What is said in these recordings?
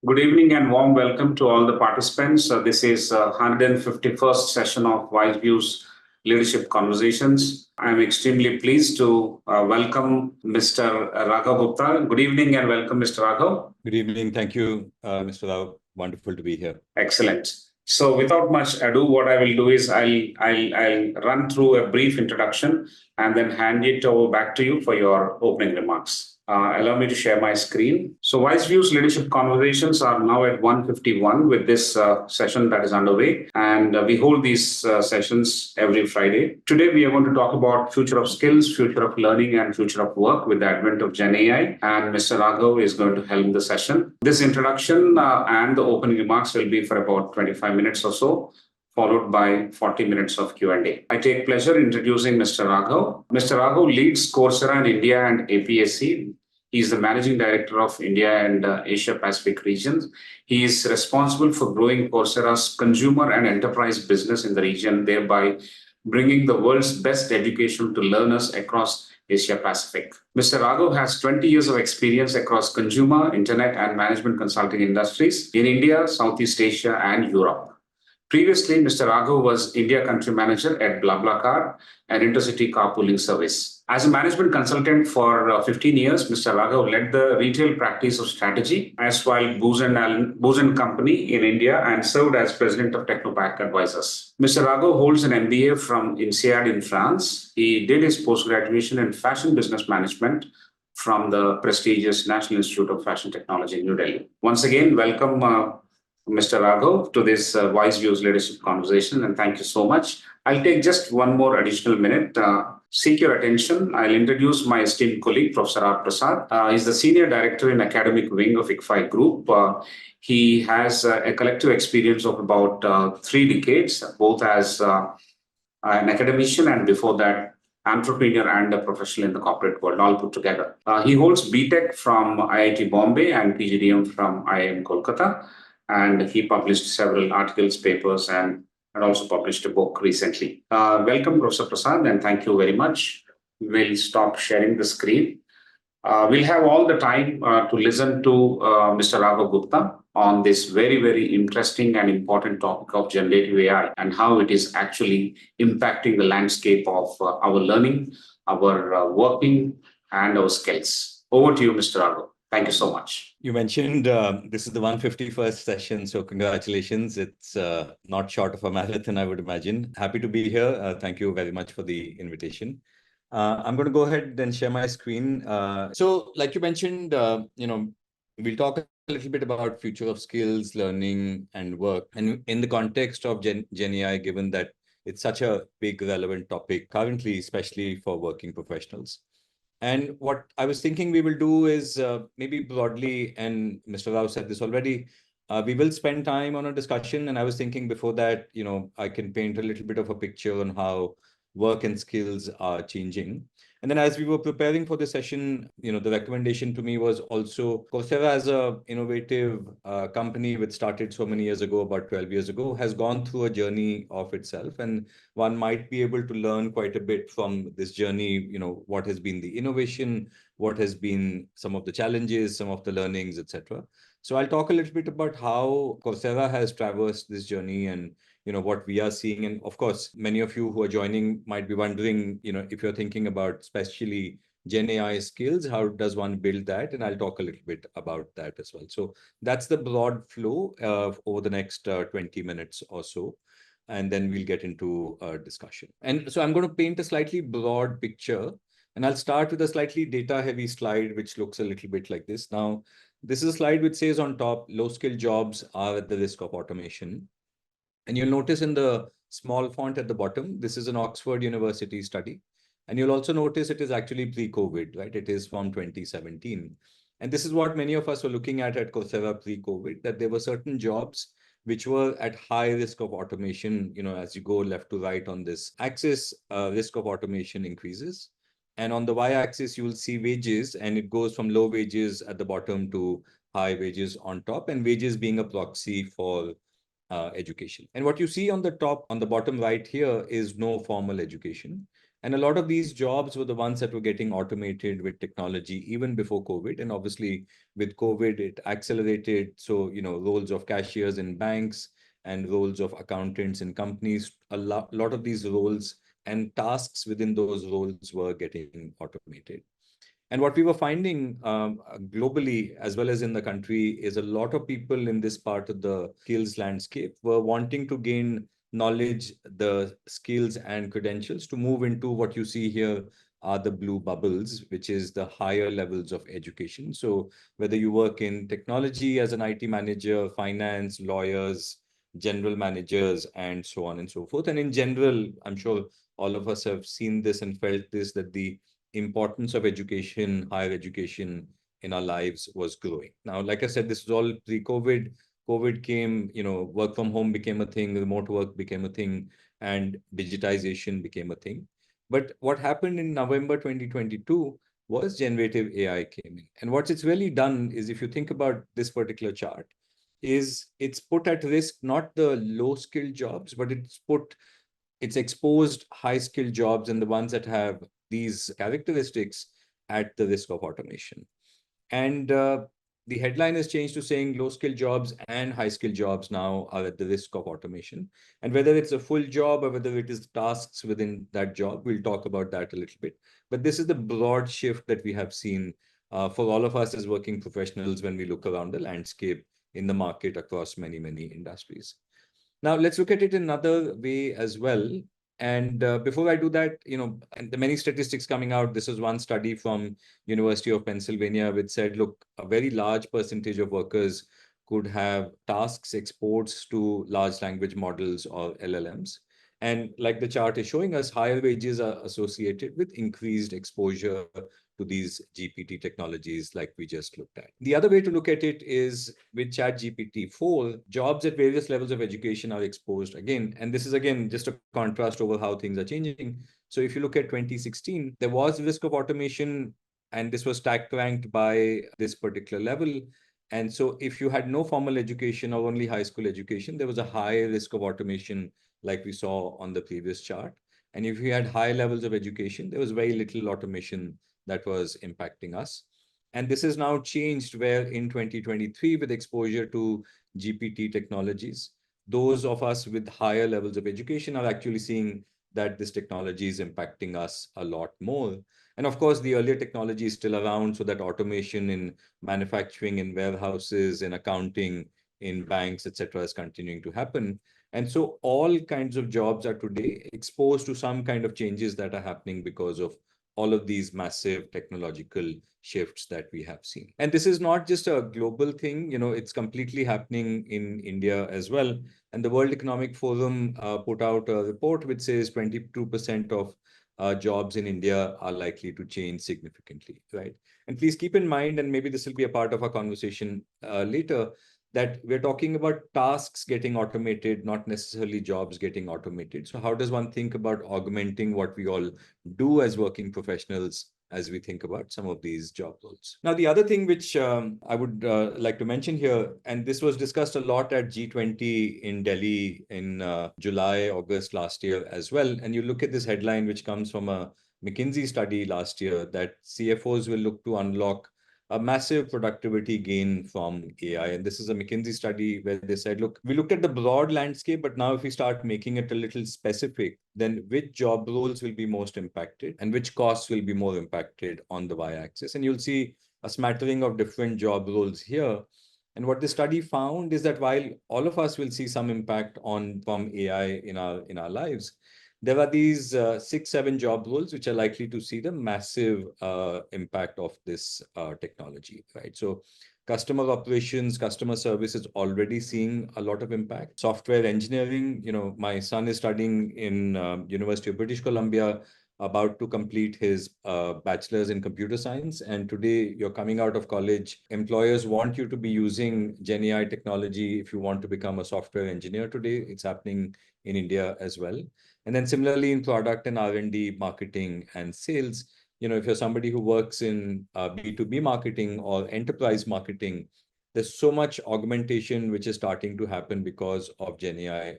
Good evening and warm welcome to all the participants. This is 151st session of WiseViews Leadership Conversations. I'm extremely pleased to welcome Mr. Raghav Gupta. Good evening and welcome, Mr. Raghav. Good evening. Thank you, Mr. Rao. Wonderful to be here. Excellent. So without much ado, what I will do is I'll run through a brief introduction and then hand it over back to you for your opening remarks. Allow me to share my screen. So WiseViews Leadership Conversations are now at 151 with this session that is underway. And we hold these sessions every Friday. Today, we are going to talk about future of skills, future of learning, and future of work with the advent of GenAI. And Mr. Raghav is going to helm the session. This introduction and the opening remarks will be for about 25 minutes or so, followed by 40 minutes of Q&A. I take pleasure in introducing Mr. Raghav. Mr. Raghav leads Coursera in India and APAC. He is the Managing Director of India and Asia Pacific regions. He is responsible for growing Coursera's consumer and enterprise business in the region, thereby bringing the world's best education to learners across Asia Pacific. Mr. Raghav has 20 years of experience across consumer, internet, and management consulting industries in India, Southeast Asia, and Europe. Previously, Mr. Raghav was India Country Manager at BlaBlaCar, an intercity carpooling service. As a management consultant for 15 years, Mr. Raghav led the retail practice of strategy as well Booz & Company in India and served as president of Technopack Advisors. Mr. Raghav holds an MBA from INSEAD in France. He did his post-graduation in fashion business management from the prestigious National Institute of Fashion Technology in New Delhi. Once again, welcome Mr. Raghav to this WiseViews Leadership Conversation, and thank you so much. I'll take just one more additional minute. Seek your attention. I'll introduce my esteemed colleague, Professor Prasad. He's the Senior Director in Academic Wing of ICFAI Group. He has a collective experience of about 3 decades, both as an academician and before that, entrepreneur and a professional in the corporate world, all put together. He holds BTech from IIT Bombay and PGDM from IIM Kolkata. And he published several articles, papers, and also published a book recently. Welcome, Professor Prasad, and thank you very much. We'll stop sharing the screen. We'll have all the time to listen to Mr. Raghav Gupta on this very, very interesting and important topic of generative AI and how it is actually impacting the landscape of our learning, our working, and our skills. Over to you, Mr. Raghav. Thank you so much. You mentioned this is the 151st session, so congratulations. It's not short of a marathon, I would imagine. Happy to be here. Thank you very much for the invitation. I'm going to go ahead and share my screen. So like you mentioned, we'll talk a little bit about future of skills, learning, and work. And in the context of GenAI, given that it's such a big, relevant topic currently, especially for working professionals. And what I was thinking we will do is maybe broadly, and Mr. Rao said this already, we will spend time on a discussion. And I was thinking before that, I can paint a little bit of a picture on how work and skills are changing. And then as we were preparing for the session, the recommendation to me was also Coursera as a innovative company which started so many years ago, about 12 years ago, has gone through a journey of itself. And one might be able to learn quite a bit from this journey, what has been the innovation, what has been some of the challenges, some of the learnings, etc. So I'll talk a little bit about how Coursera has traversed this journey and what we are seeing. And of course, many of you who are joining might be wondering, if you're thinking about especially GenAI skills, how does one build that? And I'll talk a little bit about that as well. So that's the broad flow over the next 20 minutes or so. And then we'll get into a discussion. And so I'm going to paint a slightly broad picture. And I'll start with a slightly data-heavy slide, which looks a little bit like this. Now, this is a slide which says on top, low-skill jobs are at the risk of automation. And you'll notice in the small font at the bottom, this is an Oxford University study. And you'll also notice it is actually pre-COVID, right? It is from 2017. And this is what many of us were looking at Coursera pre-COVID, that there were certain jobs which were at high risk of automation. As you go left to right on this axis, risk of automation increases. And on the y-axis, you will see wages, and it goes from low wages at the bottom to high wages on top, and wages being a proxy for education. And what you see on the top, on the bottom right here is no formal education. And a lot of these jobs were the ones that were getting automated with technology even before COVID. And obviously with COVID, it accelerated. So, roles of cashiers in banks and roles of accountants in companies, lot of these roles and tasks within those roles were getting automated. And what we were finding globally as well as in the country is a lot of people in this part of the skills landscape were wanting to gain knowledge, the skills and credentials to move into what you see here are the blue bubbles, which is the higher levels of education. So whether you work in technology as an IT manager, finance, lawyers, general managers, and so on and so forth. And in general, I'm sure all of us have seen this and felt this, that the importance of education, higher education in our lives was growing. Now, like I said, this was all pre-COVID. COVID came, work from home became a thing, remote work became a thing, and digitization became a thing. But what happened in November 2022 was generative AI came in. And what it's really done is, if you think about this particular chart, is it's put at risk not the low skilled jobs, but it's exposed high skilled jobs and the ones that have these characteristics at the risk of automation. And the headline has changed to saying low skilled jobs and high skilled jobs now are at the risk of automation. And whether it's a full job or whether it is tasks within that job, we'll talk about that a little bit. But this is the broad shift that we have seen for all of us as working professionals when we look around the landscape in the market across many, many industries. Now, let's look at it another way as well. And before I do that, and the many statistics coming out, this is one study from University of Pennsylvania, which said, look, a very large percentage of workers could have tasks exports to large language models or LLMs. And like the chart is showing us, higher wages are associated with increased exposure to these GPT technologies like we just looked at. The other way to look at it is with ChatGPT-4, jobs at various levels of education are exposed again. And this is again just a contrast over how things are changing. So if you look at 2016, there was risk of automation, and this was stack ranked by this particular level. And so if you had no formal education or only high school education, there was a high risk of automation like we saw on the previous chart. And if you had high levels of education, there was very little automation that was impacting us. And this has now changed where in 2023, with exposure to GPT technologies, those of us with higher levels of education are actually seeing that this technology is impacting us a lot more. And of course, the earlier technology is still around, so that automation in manufacturing, in warehouses, in accounting, in banks, etc., is continuing to happen. And so all kinds of jobs are today exposed to some kind of changes that are happening because of all of these massive technological shifts that we have seen. And this is not just a global thing, it's completely happening in India as well. And the World Economic Forum put out a report which says 22% of jobs in India are likely to change significantly, right? And please keep in mind, and maybe this will be a part of our conversation later, that we're talking about tasks getting automated, not necessarily jobs getting automated. So how does one think about augmenting what we all do as working professionals as we think about some of these job roles? Now, the other thing which I would like to mention here, and this was discussed a lot at G20 in Delhi in July, August last year as well. And you look at this headline, which comes from a McKinsey study last year, that CFOs will look to unlock a massive productivity gain from AI. And this is a McKinsey study where they said, look, we looked at the broad landscape, but now if we start making it a little specific, then which job roles will be most impacted and which costs will be more impacted on the y-axis. And you'll see a smattering of different job roles here. And what the study found is that while all of us will see some impact from AI in our lives, there are these 6-7 job roles which are likely to see the massive impact of this technology, right? So customer operations, customer service is already seeing a lot of impact. Software engineering, my son is studying in University of British Columbia, about to complete his bachelor's in computer science. And today you're coming out of college, employers want you to be using GenAI technology if you want to become a software engineer today. It's happening in India as well. And then similarly in product and R&D, marketing and sales, if you're somebody who works in B2B marketing or enterprise marketing, there's so much augmentation which is starting to happen because of GenAI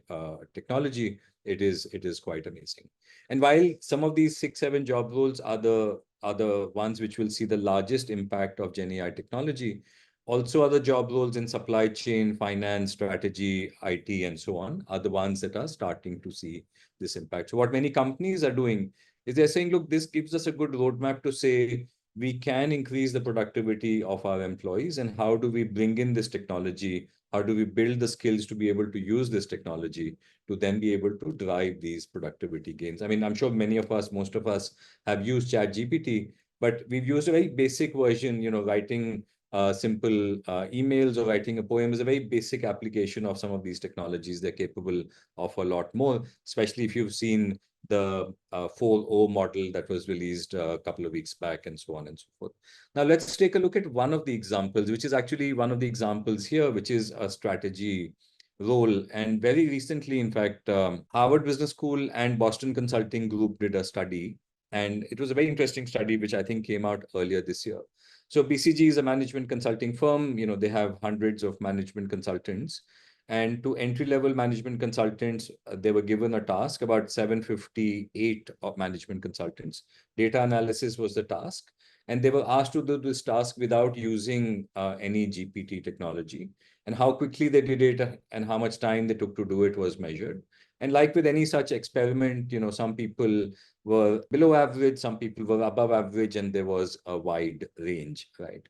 technology it is quite amazing. And while some of these 6, 7 job roles are the ones which will see the largest impact of GenAI technology, also other job roles in supply chain, finance, strategy, IT, and so on are the ones that are starting to see this impact. So what many companies are doing is they're saying, look, this gives us a good roadmap to say we can increase the productivity of our employees, and how do we bring in this technology? How do we build the skills to be able to use this technology to then be able to drive these productivity gains? I mean, I'm sure many of us, most of us have used ChatGPT, but we've used a very basic version, writing simple emails or writing a poem is a very basic application of some of these technologies. They're capable of a lot more, especially if you've seen the 4.0 model that was released a couple of weeks back, and so on and so forth. Now, let's take a look at one of the examples, which is actually one of the examples here, which is a strategy role. And very recently, in fact, Harvard Business School and Boston Consulting Group did a study. And it was a very interesting study, which I think came out earlier this year. So BCG is a management consulting firm. They have hundreds of management consultants. And to entry-level management consultants, they were given a task, about 758 of management consultants. Data analysis was the task. And they were asked to do this task without using any GPT technology. And how quickly they did it and how much time they took to do it was measured. And like with any such experiment, some people were below average, some people were above average, and there was a wide range, right?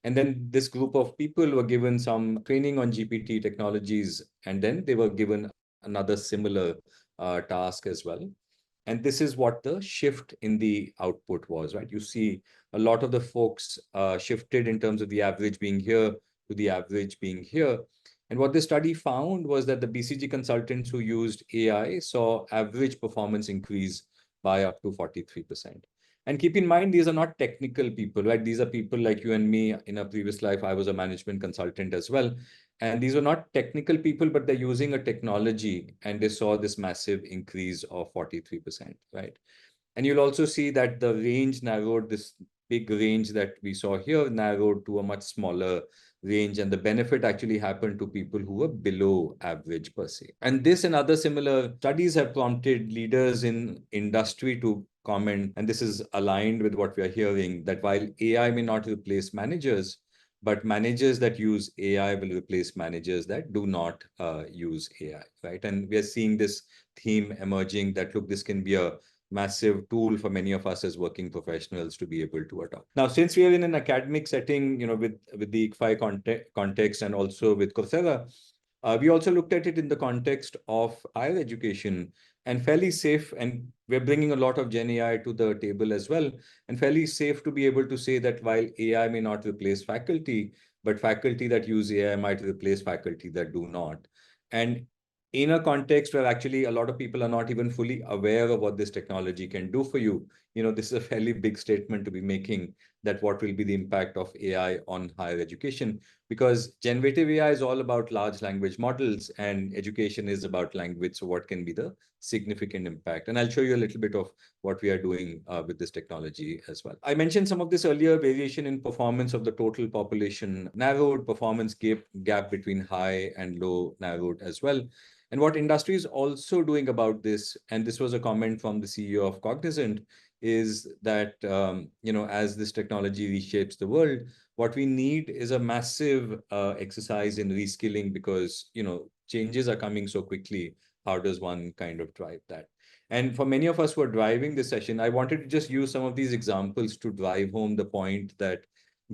And then this group of people were given some training on GPT technologies, and then they were given another similar task as well. And this is what the shift in the output was, right? You see a lot of the folks shifted in terms of the average being here to the average being here. And what the study found was that the BCG consultants who used AI saw average performance increase by up to 43%. And keep in mind, these are not technical people, right? These are people like you and me. In a previous life, I was a management consultant as well. And these are not technical people, but they're using a technology, and they saw this massive increase of 43%, right? And you'll also see that the range narrowed, this big range that we saw here narrowed to a much smaller range, and the benefit actually happened to people who were below average per se. And this and other similar studies have prompted leaders in industry to comment, and this is aligned with what we are hearing, that while AI may not replace managers, but managers that use AI will replace managers that do not use AI, right? And we are seeing this theme emerging that, look, this can be a massive tool for many of us as working professionals to be able to adopt. Now, since we are in an academic setting, with the ICFAI context and also with Coursera, we also looked at it in the context of higher education, and fairly safe, and we're bringing a lot of Gen AI to the table as well, and fairly safe to be able to say that while AI may not replace faculty, but faculty that use AI might replace faculty that do not. And in a context where actually a lot of people are not even fully aware of what this technology can do for you, this is a fairly big statement to be making, that what will be the impact of AI on higher education, because generative AI is all about large language models and education is about language. So what can be the significant impact? And I'll show you a little bit of what we are doing with this technology as well. I mentioned some of this earlier. Variation in performance of the total population narrowed, performance gap between high and low narrowed as well. And what industry is also doing about this, and this was a comment from the CEO of Cognizant, is that, as this technology reshapes the world, what we need is a massive exercise in reskilling, because, changes are coming so quickly. How does one kind of drive that? And for many of us who are driving this session, I wanted to just use some of these examples to drive home the point that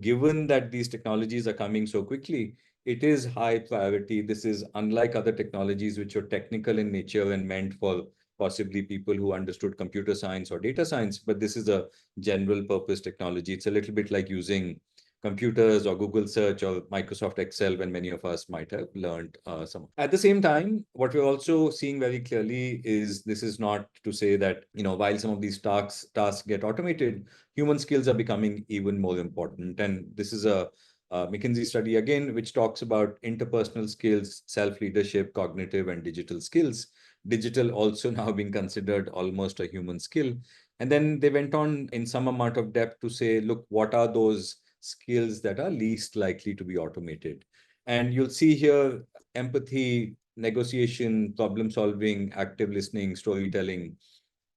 given that these technologies are coming so quickly, it is high priority. This is unlike other technologies which are technical in nature and meant for possibly people who understood computer science or data science, but this is a general purpose technology. It's a little bit like using computers or Google search or Microsoft Excel, when many of us might have learned some. At the same time, what we're also seeing very clearly is, this is not to say that, while some of these tasks get automated, human skills are becoming even more important. And this is a McKinsey study again, which talks about interpersonal skills, self-leadership, cognitive and digital skills. Digital also now being considered almost a human skill. And then they went on in some amount of depth to say, look, what are those skills that are least likely to be automated? And you'll see here empathy, negotiation, problem solving, active listening, storytelling,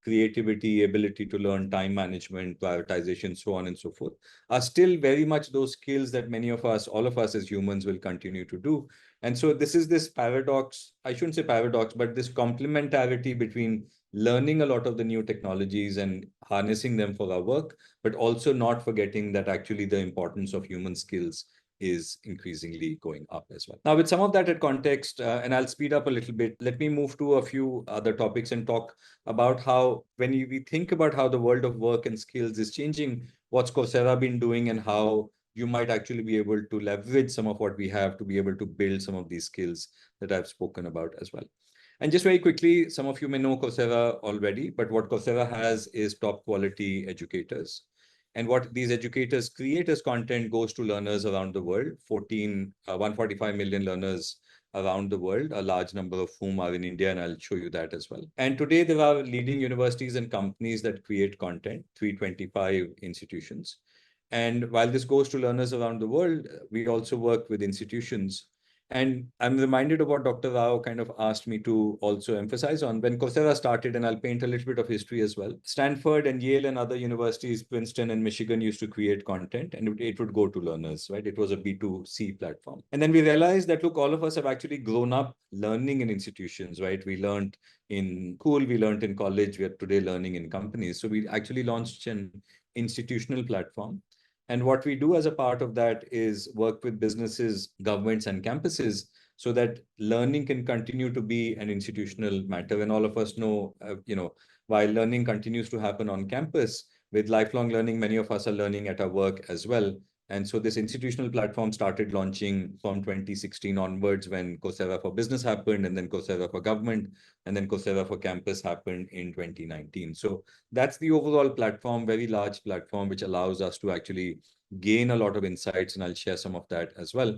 creativity, ability to learn, time management, prioritization, so on and so forth, are still very much those skills that many of us, all of us as humans, will continue to do. And so this is this paradox, I shouldn't say paradox, but this complementarity between learning a lot of the new technologies and harnessing them for our work, but also not forgetting that actually the importance of human skills is increasingly going up as well. Now, with some of that at context, and I'll speed up a little bit, let me move to a few other topics and talk about how, when we think about how the world of work and skills is changing, what's Coursera been doing and how you might actually be able to leverage some of what we have to be able to build some of these skills that I've spoken about as well. And just very quickly, some of you may know Coursera already, but what Coursera has is top quality educators. And what these educators create as content goes to learners around the world, 145 million learners around the world, a large number of whom are in India, and I'll show you that as well. And today there are leading universities and companies that create content, 325 institutions. And while this goes to learners around the world, we also work with institutions. And I'm reminded of what Dr. Rao kind of asked me to also emphasize on. When Coursera started, and I'll paint a little bit of history as well, Stanford and Yale and other universities, Princeton and Michigan, used to create content, and it would go to learners, right? It was a B2C platform. And then we realized that, look, all of us have actually grown up learning in institutions, right? We learned in school, we learned in college, we are today learning in companies. So we actually launched an institutional platform. And what we do as a part of that is work with businesses, governments, and campuses so that learning can continue to be an institutional matter. And all of us know, while learning continues to happen on campus, with lifelong learning, many of us are learning at our work as well. And so this institutional platform started launching from 2016 onwards, when Coursera for Business happened, and then Coursera for Government, and then Coursera for Campus happened in 2019. So that's the overall platform, very large platform, which allows us to actually gain a lot of insights, and I'll share some of that as well.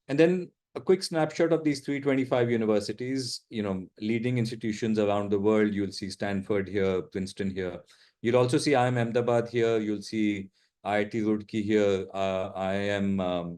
And then a quick snapshot of these 325 universities, leading institutions around the world. You'll see Stanford here, Princeton here. You'll also see IIM Ahmedabad here. You'll see IIT Roorkee here, IIM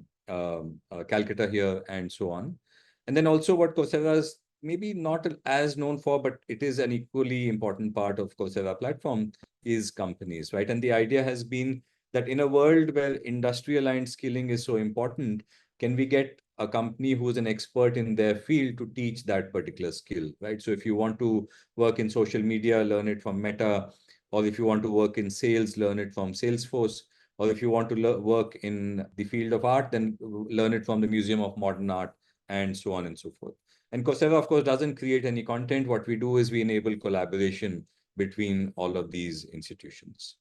Calcutta here, and so on. And then also what Coursera is maybe not as known for, but it is an equally important part of Coursera platform, is companies, right? And the idea has been that in a world where industry-aligned skilling is so important, can we get a company who is an expert in their field to teach that particular skill, right? So if you want to work in social media, learn it from Meta, or if you want to work in sales, learn it from Salesforce, or if you want to work in the field of art, then learn it from the Museum of Modern Art, and so on and so forth. And Coursera, of course, doesn't create any content. What we do is we enable collaboration between all of these institutions.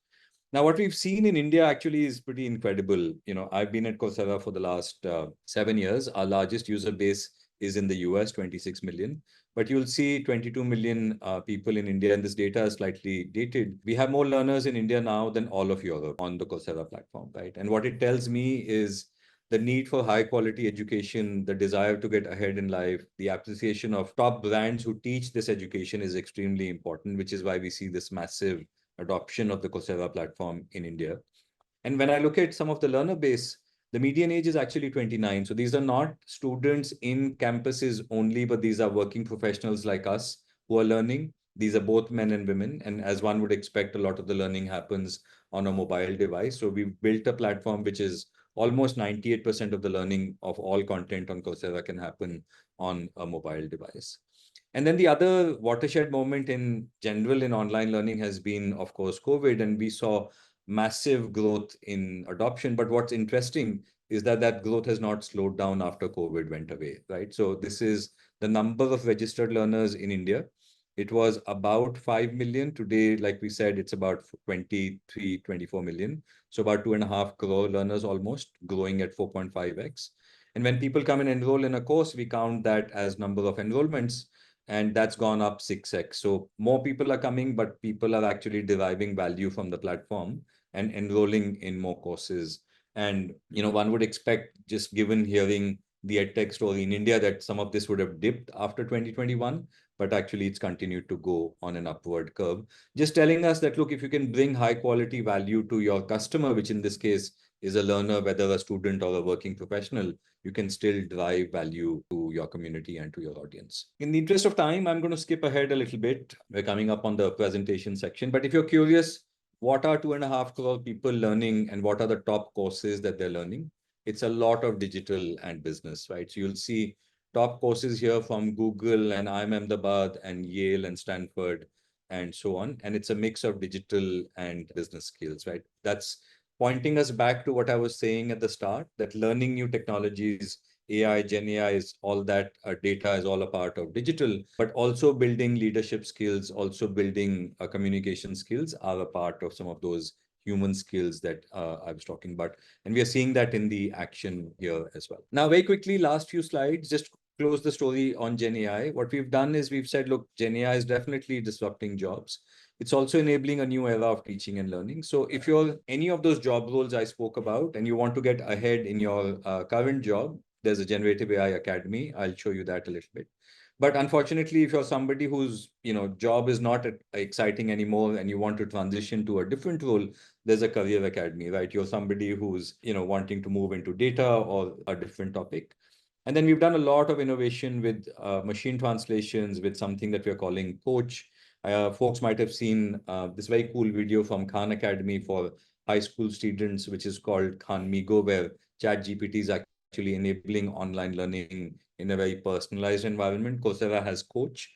Now, what we've seen in India actually is pretty incredible. I've been at Coursera for the last 7 years. Our largest user base is in the US, 26 million. But you'll see 22 million people in India, and this data is slightly dated. We have more learners in India now than all of Europe on the Coursera platform, right? And what it tells me is the need for high quality education, the desire to get ahead in life, the appreciation of top brands who teach this education is extremely important, which is why we see this massive adoption of the Coursera platform in India. And when I look at some of the learner base, the median age is actually 29. So these are not students in campuses only, but these are working professionals like us who are learning. These are both men and women. And as one would expect, a lot of the learning happens on a mobile device. So we've built a platform which is almost 98% of the learning of all content on Coursera can happen on a mobile device. And then the other watershed moment in general in online learning has been, of course, COVID. And we saw massive growth in adoption. But what's interesting is that that growth has not slowed down after COVID went away, right? So this is the number of registered learners in India. It was about 5 million. Today, like we said, it's about 23, 24 million. So about 2.5 crore learners almost, growing at 4.5x. And when people come and enroll in a course, we count that as number of enrollments, and that's gone up 6x. So more people are coming, but people are actually deriving value from the platform and enrolling in more courses. And one would expect, just given hearing the edtech story in India, that some of this would have dipped after 2021. but actually it's continued to go on an upward curve. Just telling us that, look, if you can bring high quality value to your customer, which in this case is a learner, whether a student or a working professional, you can still drive value to your community and to your audience. In the interest of time, I'm going to skip ahead a little bit. We're coming up on the presentation section, but if you're curious, what are 2.5 crore people learning and what are the top courses that they're learning? It's a lot of digital and business, right? So you'll see top courses here from Google and IIM Ahmedabad and Yale and Stanford and so on. And it's a mix of digital and business skills, right? That's pointing us back to what I was saying at the start, that learning new technologies, AI, GenAI is all that, data is all a part of digital, but also building leadership skills, also building communication skills are a part of some of those human skills that I was talking about. And we are seeing that in the action here as well. Now, very quickly, last few slides, just close the story on GenAI. What we've done is we've said, look, GenAI is definitely disrupting jobs. It's also enabling a new era of teaching and learning. So if you're any of those job roles I spoke about and you want to get ahead in your current job, there's a generative AI academy. I'll show you that a little bit. But unfortunately, if you're somebody whose job is not exciting anymore and you want to transition to a different role, there's a career academy, right? You're somebody who's wanting to move into data or a different topic. And then we've done a lot of innovation with machine translations, with something that we're calling Coach. Folks might have seen this very cool video from Khan Academy for high school students, which is called Khan Migo, where ChatGPT is actually enabling online learning in a very personalized environment. Coursera has Coach,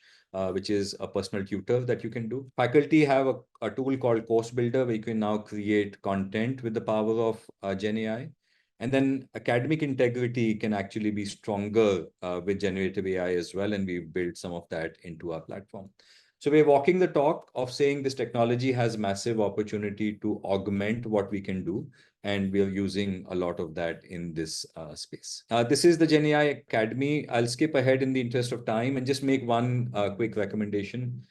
which is a personal tutor that you can do. Faculty have a tool called Course Builder, where you can now create content with the power of GenAI. And then academic integrity can actually be stronger with generative AI as well. And we've built some of that into our platform. So we're walking the talk of saying this technology has massive opportunity to augment what we can do. And we are using a lot of that in this space. This is the GenAI Academy. I'll skip ahead in the interest of time and just make one quick recommendation.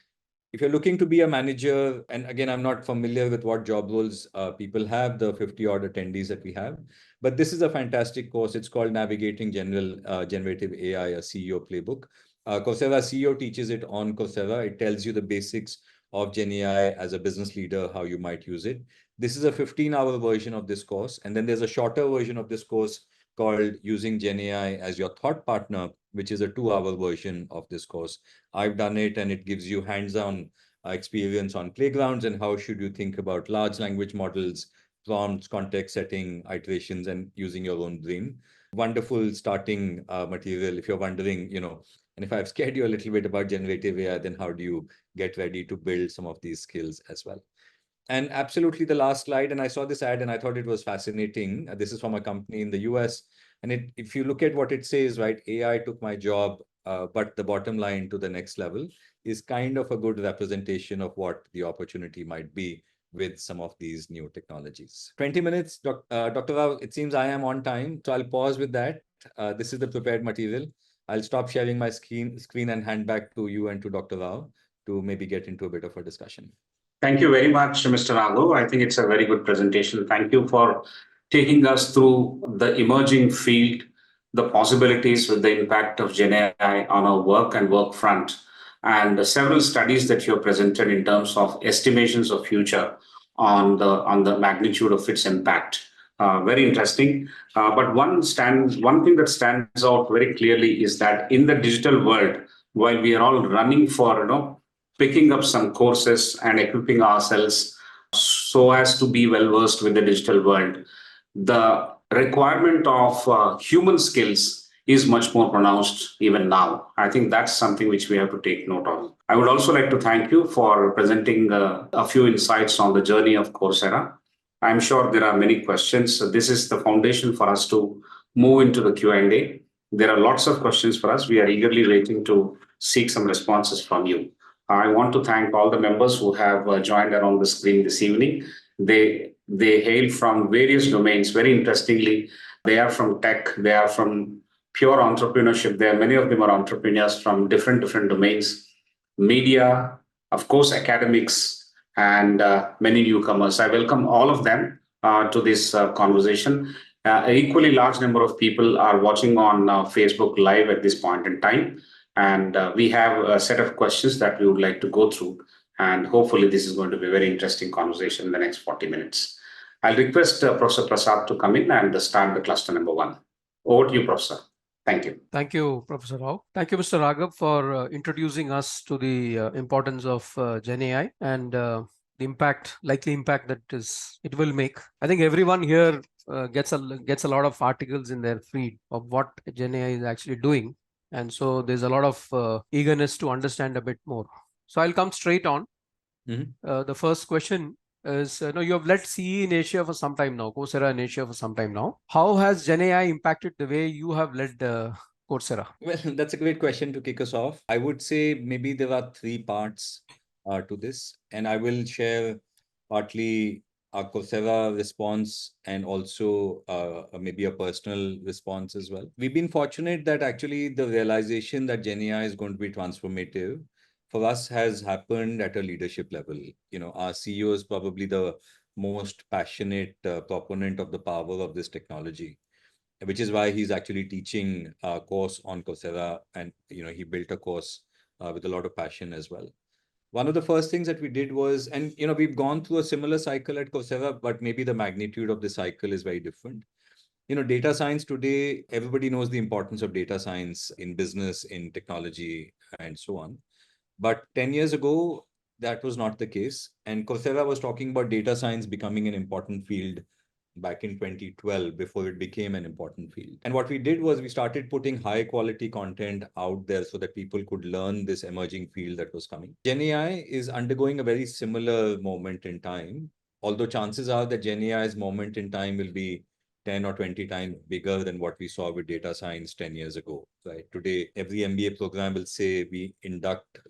If you're looking to be a manager, and again, I'm not familiar with what job roles people have, the 50 odd attendees that we have, but this is a fantastic course. It's called Navigating Generative AI, a CEO Playbook. Coursera CEO teaches it on Coursera. It tells you the basics of GenAI as a business leader, how you might use it. This is a 15-hour version of this course. And then there's a shorter version of this course called Using GenAI as Your Thought Partner, which is a 2-hour version of this course. I've done it, and it gives you hands-on experience on playgrounds and how should you think about large language models, prompts, context setting, iterations, and using your own brain. Wonderful starting material if you're wondering, and if I've scared you a little bit about generative AI, then how do you get ready to build some of these skills as well? And absolutely the last slide, and I saw this ad and I thought it was fascinating. This is from a company in the US. And if you look at what it says, right, AI took my job, but the bottom line to the next level is kind of a good representation of what the opportunity might be with some of these new technologies. 20 minutes, Dr. Rao, it seems I am on time. So I'll pause with that. This is the prepared material. I'll stop sharing my screen and hand back to you and to Dr. Rao to maybe get into a bit of a discussion. Thank you very much, Mr. Raghav. I think it's a very good presentation. Thank you for taking us through the emerging field, the possibilities with the impact of GenAI on our work and work front, and several studies that you have presented in terms of estimations of future on the magnitude of its impact. Very interesting. But one thing that stands out very clearly is that in the digital world, while we are all running for picking up some courses and equipping ourselves so as to be well versed with the digital world, the requirement of human skills is much more pronounced even now. I think that's something which we have to take note of. I would also like to thank you for presenting a few insights on the journey of Coursera. I'm sure there are many questions. So this is the foundation for us to move into the Q&A. There are lots of questions for us. We are eagerly waiting to seek some responses from you. I want to thank all the members who have joined around the screen this evening. They hail from various domains. Very interestingly, they are from tech. They are from pure entrepreneurship. Many of them are entrepreneurs from different domains, media, of course, academics, and many newcomers. I welcome all of them to this conversation. An equally large number of people are watching on Facebook Live at this point in time. And we have a set of questions that we would like to go through. And hopefully, this is going to be a very interesting conversation in the next 40 minutes. I'll request Professor Prasad to come in and start the cluster number one. Over to you, Professor. Thank you. Thank you, Professor Rao. Thank you, Mr. Raghav, for introducing us to the importance of GenAI and the likely impact that it will make. I think everyone here gets a lot of articles in their feed of what GenAI is actually doing, and so there's a lot of eagerness to understand a bit more. So I'll come straight on. The first question is, you have led CE in Asia for some time now, Coursera in Asia for some time now. How has GenAI impacted the way you have led Coursera? Well, that's a great question to kick us off. I would say maybe there are three parts to this, and I will share partly our Coursera response and also maybe a personal response as well. We've been fortunate that actually the realization that GenAI is going to be transformative for us has happened at a leadership level. Our CEO is probably the most passionate proponent of the power of this technology, which is why he's actually teaching a course on Coursera, and he built a course with a lot of passion as well. One of the first things that we did was, and we've gone through a similar cycle at Coursera, but maybe the magnitude of the cycle is very different. Data science today, everybody knows the importance of data science in business, in technology, and so on. But 10 years ago, that was not the case. And Coursera was talking about data science becoming an important field back in 2012 before it became an important field. And what we did was we started putting high quality content out there so that people could learn this emerging field that was coming. GenAI is undergoing a very similar moment in time, although chances are that GenAI's moment in time will be 10 or 20 times bigger than what we saw with data science 10 years ago, right? Today, every MBA program will say we induct,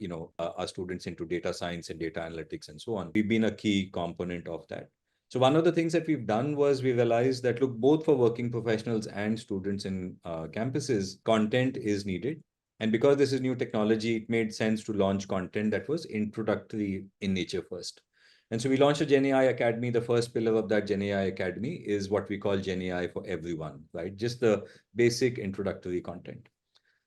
our students into data science and data analytics and so on. We've been a key component of that. So one of the things that we've done was we realized that, look, both for working professionals and students in campuses, content is needed. And because this is new technology, it made sense to launch content that was introductory in nature first. And so we launched a GenAI Academy. The first pillar of that GenAI Academy is what we call GenAI for everyone, right? Just the basic introductory content.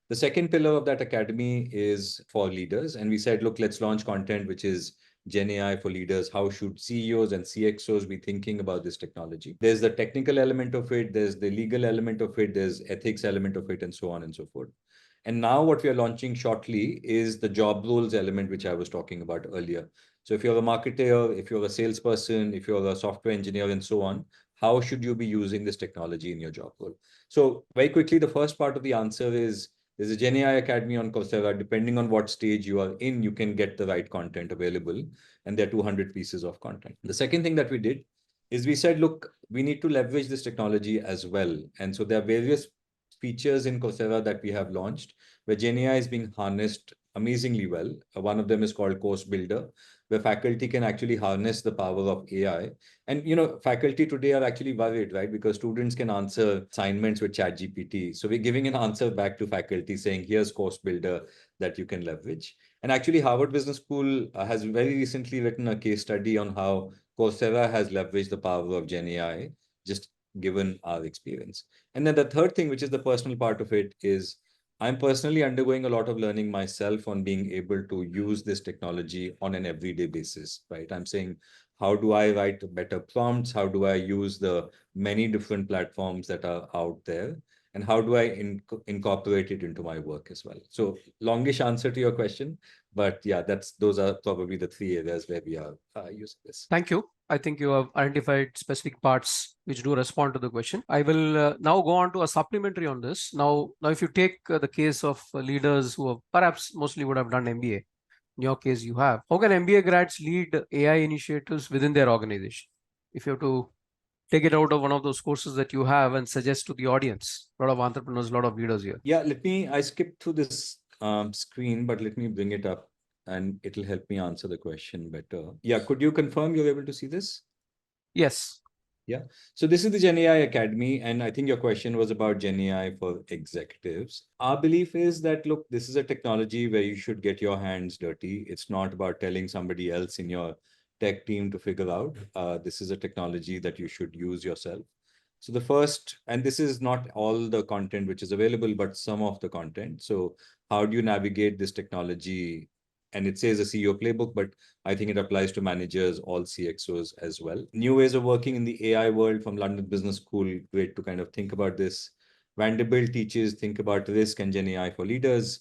The second pillar of that academy is for leaders. And we said, look, let's launch content which is GenAI for leaders. How should CEOs and CXOs be thinking about this technology? There's the technical element of it, there's the legal element of it, there's ethics element of it, and so on and so forth. And now what we are launching shortly is the job roles element, which I was talking about earlier. So if you're a marketer, if you're a salesperson, if you're a software engineer, and so on, how should you be using this technology in your job role? So very quickly, the first part of the answer is there's a GenAI Academy on Coursera. Depending on what stage you are in, you can get the right content available. And there are 200 pieces of content. The second thing that we did is we said, look, we need to leverage this technology as well. And so there are various features in Coursera that we have launched where GenAI is being harnessed amazingly well. One of them is called Course Builder, where faculty can actually harness the power of AI. And, faculty today are actually worried, right? Because students can answer assignments with ChatGPT. So we're giving an answer back to faculty saying, here's Course Builder that you can leverage. And actually, Harvard Business School has very recently written a case study on how Coursera has leveraged the power of GenAI, just given our experience. And then the third thing, which is the personal part of it, is I'm personally undergoing a lot of learning myself on being able to use this technology on an everyday basis, right? I'm saying, how do I write better prompts? How do I use the many different platforms that are out there? And how do I incorporate it into my work as well? So longish answer to your question, but yeah, those are probably the three areas where we are using this. Thank you. I think you have identified specific parts which do respond to the question. I will now go on to a supplementary on this. Now if you take the case of leaders who have perhaps mostly would have done MBA, in your case you have, how can MBA grads lead AI initiatives within their organization? If you have to take it out of one of those courses that you have and suggest to the audience, a lot of entrepreneurs, a lot of leaders here. Yeah, I skipped through this screen, but let me bring it up and it'll help me answer the question better. Yeah, could you confirm you're able to see this? Yes. Yeah. So this is the GenAI Academy, and I think your question was about GenAI for executives. Our belief is that, look, this is a technology where you should get your hands dirty. It's not about telling somebody else in your tech team to figure out. This is a technology that you should use yourself. So the first, and this is not all the content which is available, but some of the content. So how do you navigate this technology? And it says a CEO playbook, but I think it applies to managers, all CXOs as well. New ways of working in the AI world from London Business School. Great to kind of think about this. Vanderbilt teaches think about risk and Gen AI for leaders.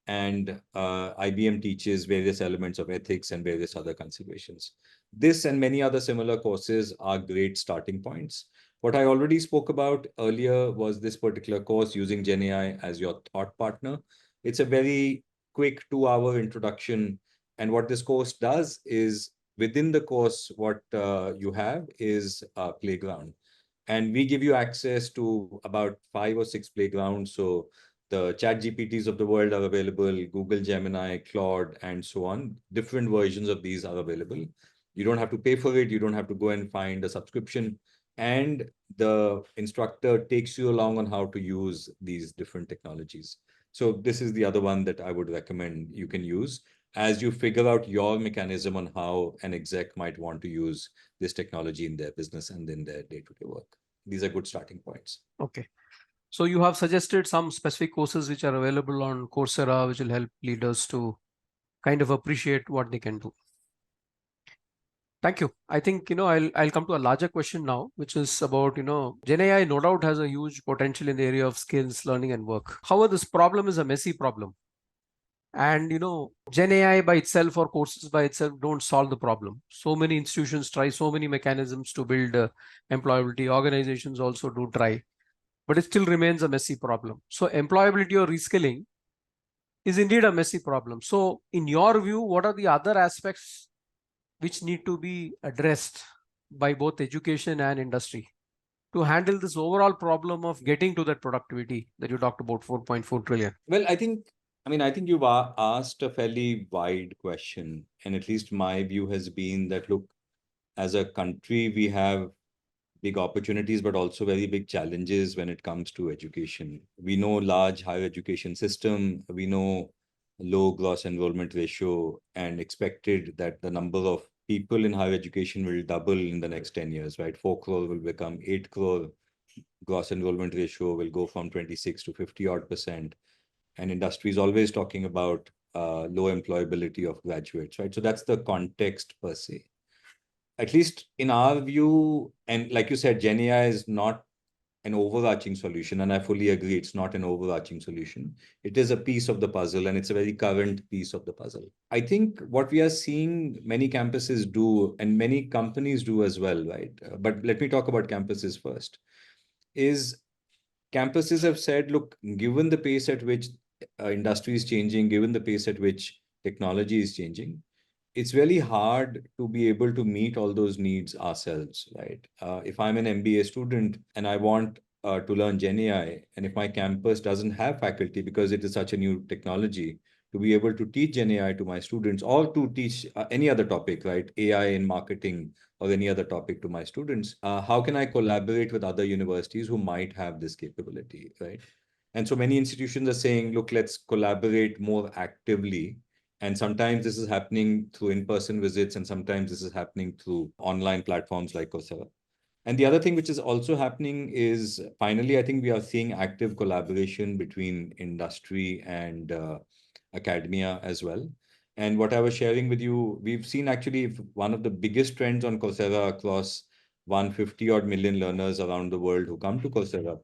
And IBM teaches various elements of ethics and various other considerations. This and many other similar courses are great starting points. What I already spoke about earlier was this particular course using GenAI as your thought partner. It's a very quick 2-hour introduction. And what this course does is within the course, what you have is a playground. And we give you access to about 5 or 6 playgrounds. So the chat GPTs of the world are available, Google Gemini, Claude, and so on. Different versions of these are available. You don't have to pay for it. You don't have to go and find a subscription. And the instructor takes you along on how to use these different technologies. So this is the other one that I would recommend you can use as you figure out your mechanism on how an exec might want to use this technology in their business and in their day-to-day work. These are good starting points. Okay. So you have suggested some specific courses which are available on Coursera, which will help leaders to kind of appreciate what they can do. Thank you. I think, I'll come to a larger question now, which is about, GenAI no doubt has a huge potential in the area of skills, learning and work. However, this problem is a messy problem. And, GenAI by itself or courses by itself don't solve the problem. So many institutions try so many mechanisms to build employability. Organizations also do try, but it still remains a messy problem. So employability or reskilling is indeed a messy problem. So in your view, what are the other aspects which need to be addressed by both education and industry to handle this overall problem of getting to that productivity that you talked about, 4.4 trillion? Well, I think you've asked a fairly wide question. And at least my view has been that, look, as a country, we have big opportunities, but also very big challenges when it comes to education. We know large higher education system, we know low gross enrollment ratio, and expected that the number of people in higher education will double in the next 10 years, right? 4 crore will become 8 crore. Gross enrollment ratio will go from 26 to 50 odd %. And industry is always talking about low employability of graduates, right? So that's the context per se. At least in our view, and like you said, GenAI is not an overarching solution, and I fully agree, it's not an overarching solution. It is a piece of the puzzle, and it's a very current piece of the puzzle. I think what we are seeing many campuses do, and many companies do as well, right? But let me talk about campuses first, is campuses have said, look, given the pace at which industry is changing, given the pace at which technology is changing, it's really hard to be able to meet all those needs ourselves, right? If I'm an MBA student and I want to learn GenAI, and if my campus doesn't have faculty because it is such a new technology, to be able to teach GenAI to my students or to teach any other topic, right? AI in marketing or any other topic to my students, how can I collaborate with other universities who might have this capability, right? And so many institutions are saying, look, let's collaborate more actively. And sometimes this is happening through in-person visits, and sometimes this is happening through online platforms like Coursera. And the other thing which is also happening is, finally, I think we are seeing active collaboration between industry and academia as well. And what I was sharing with you, we've seen actually one of the biggest trends on Coursera across 150 odd million learners around the world who come to Coursera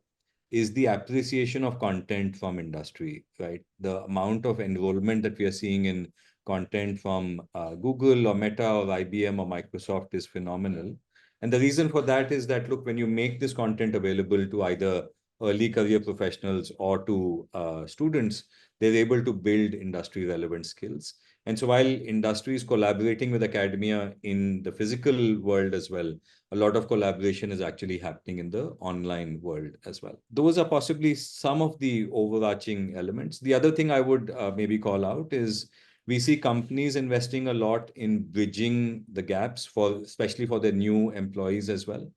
is the appreciation of content from industry, right? The amount of enrollment that we are seeing in content from Google or Meta or IBM or Microsoft is phenomenal. And the reason for that is that, look, when you make this content available to either early career professionals or to students, they're able to build industry relevant skills. And so while industry is collaborating with academia in the physical world as well, a lot of collaboration is actually happening in the online world as well. Those are possibly some of the overarching elements. The other thing I would maybe call out is we see companies investing a lot in bridging the gaps especially for their new employees as well.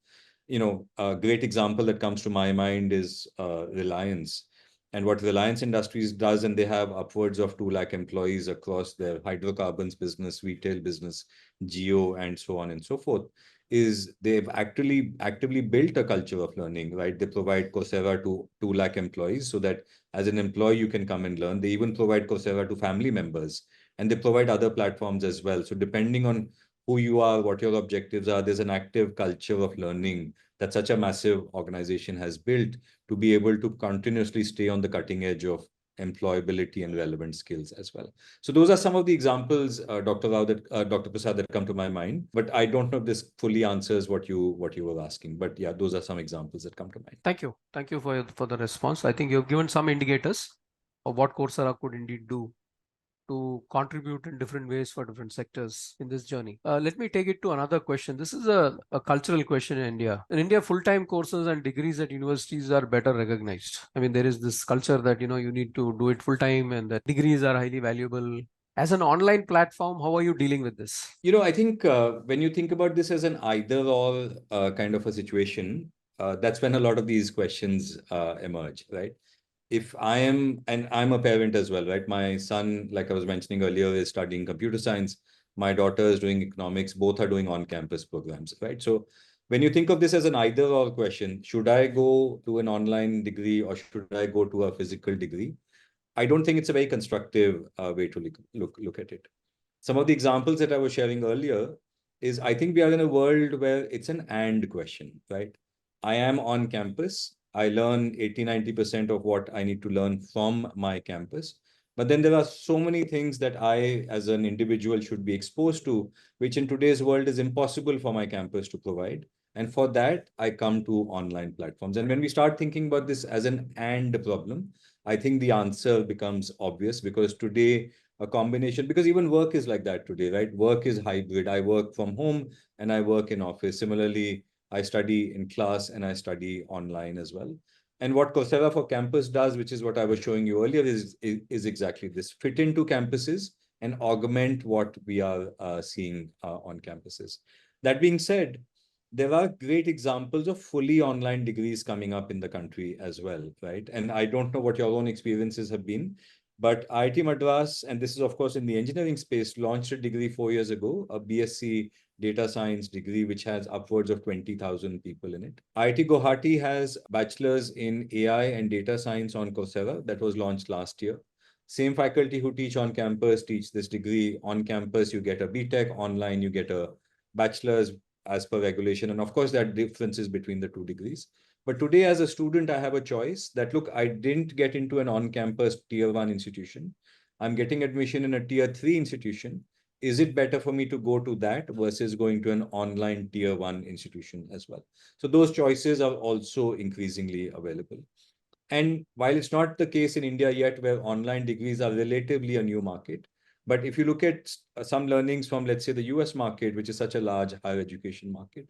A great example that comes to my mind is Reliance. And what Reliance Industries does, and they have upwards of 2 lakh employees across their hydrocarbons business, retail business, geo, and so on and so forth, is they've actively built a culture of learning, right? They provide Coursera to 2 lakh employees so that as an employee, you can come and learn. They even provide Coursera to family members, and they provide other platforms as well. So depending on who you are, what your objectives are, there's an active culture of learning that such a massive organization has built to be able to continuously stay on the cutting edge of employability and relevant skills as well. So those are some of the examples, Dr. Rao, Dr. Prasad, that come to my mind. But I don't know if this fully answers what you were asking. But yeah, those are some examples that come to mind. Thank you for the response. I think you've given some indicators of what Coursera could indeed do to contribute in different ways for different sectors in this journey. Let me take it to another question. This is a cultural question in India. In India, full-time courses and degrees at universities are better recognized. I mean, there is this culture that, you need to do it full-time and that degrees are highly valuable. As an online platform, how are you dealing with this? I think when you think about this as an either or kind of a situation, that's when a lot of these questions emerge, right? If I'm a parent as well, right? My son, like I was mentioning earlier, is studying computer science. My daughter is doing economics. Both are doing on-campus programs, right? So when you think of this as an either or question, should I go to an online degree or should I go to a physical degree? I don't think it's a very constructive way to look at it. Some of the examples that I was sharing earlier is I think we are in a world where it's an and question, right? I am on campus. I learn 80-90% of what I need to learn from my campus. But then there are so many things that I, as an individual, should be exposed to, which in today's world is impossible for my campus to provide. And for that, I come to online platforms. And when we start thinking about this as an and problem, I think the answer becomes obvious because today, a combination, because even work is like that today, right? Work is hybrid. I work from home and I work in office. Similarly, I study in class and I study online as well. And what Coursera for Campus does, which is what I was showing you earlier, is exactly this: fit into campuses and augment what we are seeing on campuses. That being said, there are great examples of fully online degrees coming up in the country as well, right? And I don't know what your own experiences have been, but IIT Madras, and this is of course in the engineering space, launched a degree 4 years ago, a BSc data science degree, which has upwards of 20,000 people in it. IIT Guwahati has bachelor's in AI and data science on Coursera that was launched last year. Same faculty who teach on campus teach this degree. On campus, you get a BTech. Online, you get a bachelor's as per regulation. And of course, there are differences between the two degrees. But today, as a student, I have a choice that, look, I didn't get into an on-campus tier 1 institution. I'm getting admission in a tier 3 institution. Is it better for me to go to that versus going to an online tier 1 institution as well? So those choices are also increasingly available. And while it's not the case in India yet, where online degrees are relatively a new market, but if you look at some learnings from, let's say, the US market, which is such a large higher education market,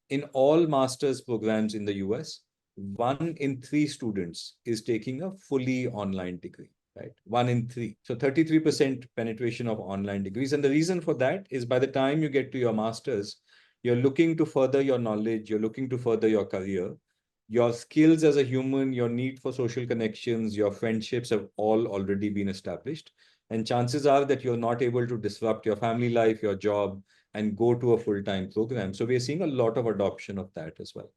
in all master's programs in the US, 1 in 3 students is taking a fully online degree, right? 1 in 3. So 33% penetration of online degrees. And the reason for that is by the time you get to your master's, you're looking to further your knowledge, you're looking to further your career. Your skills as a human, your need for social connections, your friendships have all already been established. And chances are that you're not able to disrupt your family life, your job, and go to a full-time program. So we're seeing a lot of adoption of that as well.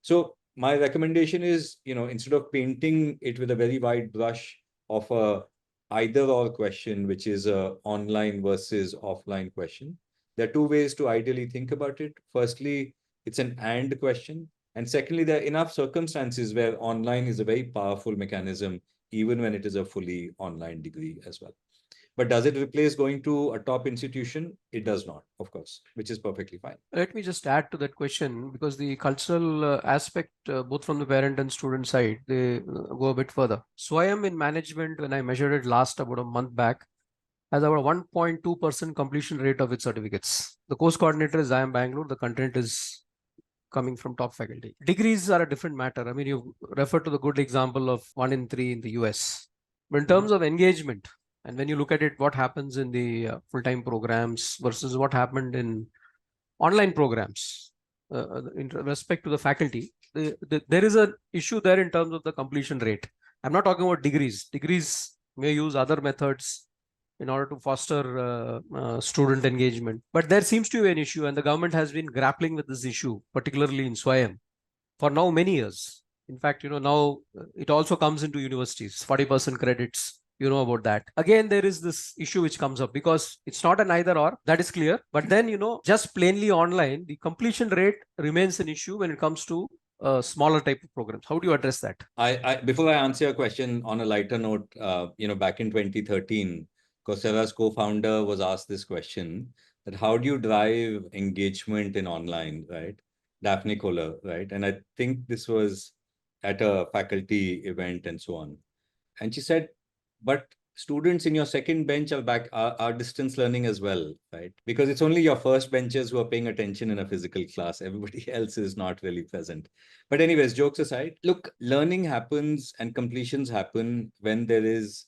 So my recommendation is, instead of painting it with a very wide brush of a either or question, which is a online versus offline question, there are 2 ways to ideally think about it. Firstly, it's an and question. And secondly, there are enough circumstances where online is a very powerful mechanism, even when it is a fully online degree as well. But does it replace going to a top institution? It does not, of course, which is perfectly fine. Let me just add to that question, because the cultural aspect, both from the parent and student side, they go a bit further. So I am in management, when I measured it last about a month back, has about 1.2% completion rate of its certificates. The course coordinator is IIM Bangalore. The content is coming from top faculty. Degrees are a different matter. I mean, you refer to the good example of 1 in 3 in the US. But in terms of engagement, and when you look at it, what happens in the full-time programs versus what happened in online programs, in respect to the faculty, there is an issue there in terms of the completion rate. I'm not talking about degrees. Degrees may use other methods in order to foster student engagement. But there seems to be an issue, and the government has been grappling with this issue, particularly in Swayam, for now many years. In fact, now it also comes into universities, 40% credits. You know about that. Again, there is this issue which comes up because it's not an either or, that is clear. But then, just plainly online, the completion rate remains an issue when it comes to smaller type of programs. How do you address that? Before I answer your question on a lighter note, back in 2013, Coursera's co-founder was asked this question, that how do you drive engagement in online, right? Daphne Kohler, right? And I think this was at a faculty event and so on. And she said, but students in your second bench are distance learning as well, right? Because it's only your first benchers who are paying attention in a physical class. Everybody else is not really present. But anyways, jokes aside, look, learning happens and completions happen when there is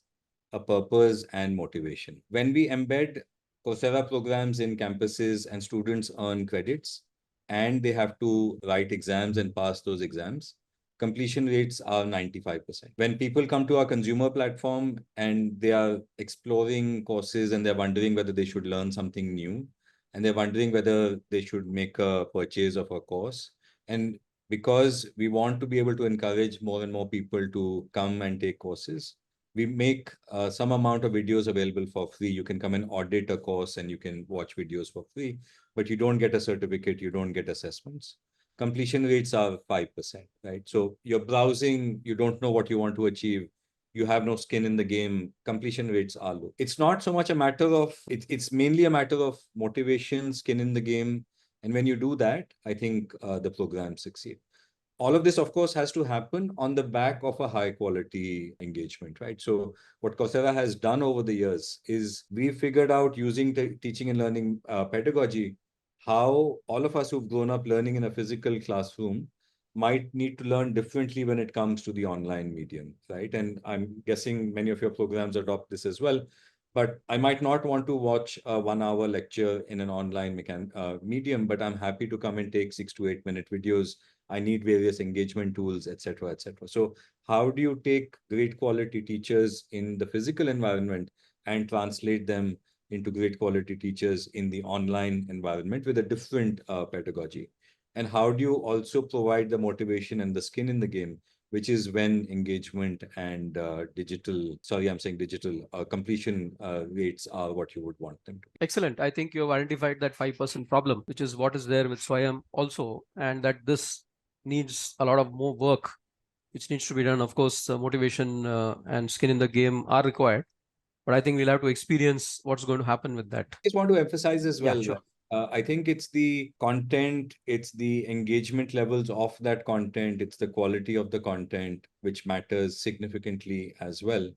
a purpose and motivation. When we embed Coursera programs in campuses and students earn credits and they have to write exams and pass those exams, completion rates are 95%. When people come to our consumer platform and they are exploring courses and they're wondering whether they should learn something new, and they're wondering whether they should make a purchase of a course, and because we want to be able to encourage more and more people to come and take courses, we make some amount of videos available for free. You can come and audit a course and you can watch videos for free, but you don't get a certificate, you don't get assessments. Completion rates are 5%, right? So you're browsing, you don't know what you want to achieve, you have no skin in the game, completion rates are low. It's not so much a matter of, it's mainly a matter of motivation, skin in the game. And when you do that, I think the programs succeed. All of this, of course, has to happen on the back of a high quality engagement, right? So what Coursera has done over the years is we figured out using teaching and learning pedagogy, how all of us who've grown up learning in a physical classroom might need to learn differently when it comes to the online medium, right? And I'm guessing many of your programs adopt this as well. But I might not want to watch a 1 hour lecture in an online medium, but I'm happy to come and take 6 to 8 minute videos. I need various engagement tools, et cetera, et cetera. So how do you take great quality teachers in the physical environment and translate them into great quality teachers in the online environment with a different pedagogy? And how do you also provide the motivation and the skin in the game, which is when engagement and completion rates are what you would want them to be. Excellent. I think you have identified that 5% problem, which is what is there with Swayam also, and that this needs a lot of more work, which needs to be done. Of course, motivation and skin in the game are required, but I think we'll have to experience what's going to happen with that. I just want to emphasize as well, Yeah, sure. I think it's the content, it's the engagement levels of that content, it's the quality of the content, which matters significantly as well.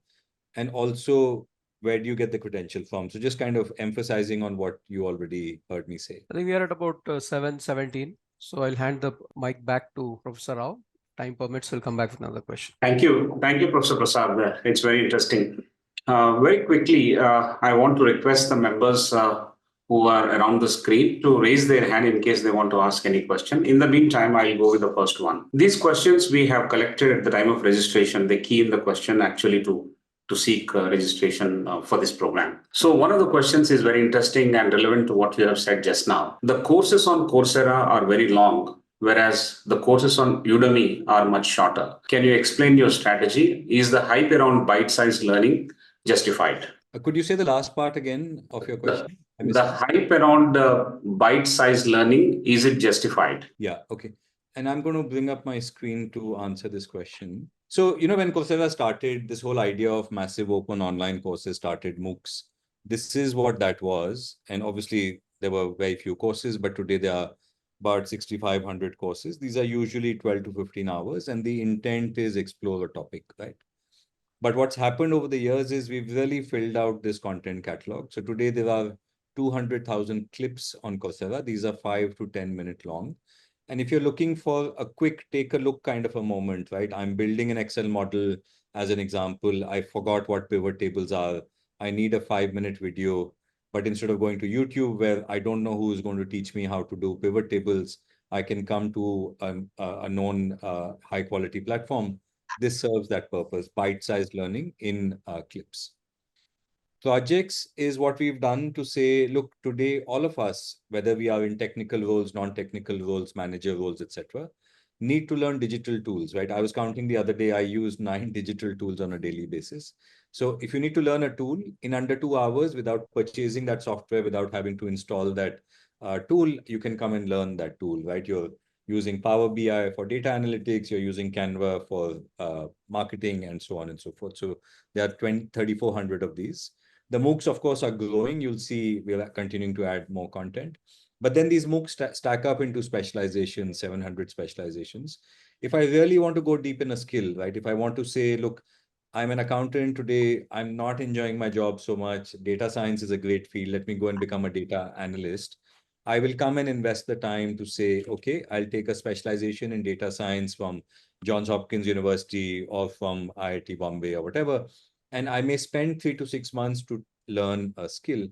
And also, where do you get the credential from? So just kind of emphasizing on what you already heard me say. I think we are at about 7:17. So I'll hand the mic back to Professor Rao. Time permits, we'll come back with another question. Thank you. Thank you, Professor Prasad. It's very interesting. Very quickly, I want to request the members who are around the screen to raise their hand in case they want to ask any question. In the meantime, I'll go with the first one. These questions we have collected at the time of registration. They key in the question actually to seek registration for this program. So one of the questions is very interesting and relevant to what you have said just now. The courses on Coursera are very long, whereas the courses on Udemy are much shorter. Can you explain your strategy? Is the hype around bite-sized learning justified? Could you say the last part again of your question? The hype around bite-sized learning, is it justified? Yeah, okay. And I'm going to bring up my screen to answer this question. So, when Coursera started, this whole idea of massive open online courses started, MOOCs. This is what that was. And obviously, there were very few courses, but today there are about 6,500 courses. These are usually 12 to 15 hours, and the intent is explore a topic, right? But what's happened over the years is we've really filled out this content catalog. So today there are 200,000 clips on Coursera. These are 5 to 10 minute long. And if you're looking for a quick take a look kind of a moment, right? I'm building an Excel model as an example. I forgot what pivot tables are. I need a 5-minute video, but instead of going to YouTube where I don't know who is going to teach me how to do pivot tables, I can come to a known high quality platform. This serves that purpose, bite-sized learning in clips. Projects is what we've done to say, look, today, all of us, whether we are in technical roles, non-technical roles, manager roles, etc., need to learn digital tools, right? I was counting the other day, I use 9 digital tools on a daily basis. So if you need to learn a tool in under 2 hours without purchasing that software, without having to install that tool, you can come and learn that tool, right? You're using Power BI for data analytics, you're using Canva for marketing, and so on and so forth. So there are 3,400 of these. The MOOCs, of course, are growing. You'll see we're continuing to add more content. But then these MOOCs stack up into specializations, 700 specializations. If I really want to go deep in a skill, right? If I want to say, look, I'm an accountant today, I'm not enjoying my job so much. Data science is a great field. Let me go and become a data analyst. I will come and invest the time to say, okay, I'll take a specialization in data science from Johns Hopkins University or from IIT Bombay or whatever. And I may spend 3 to 6 months to learn a skill.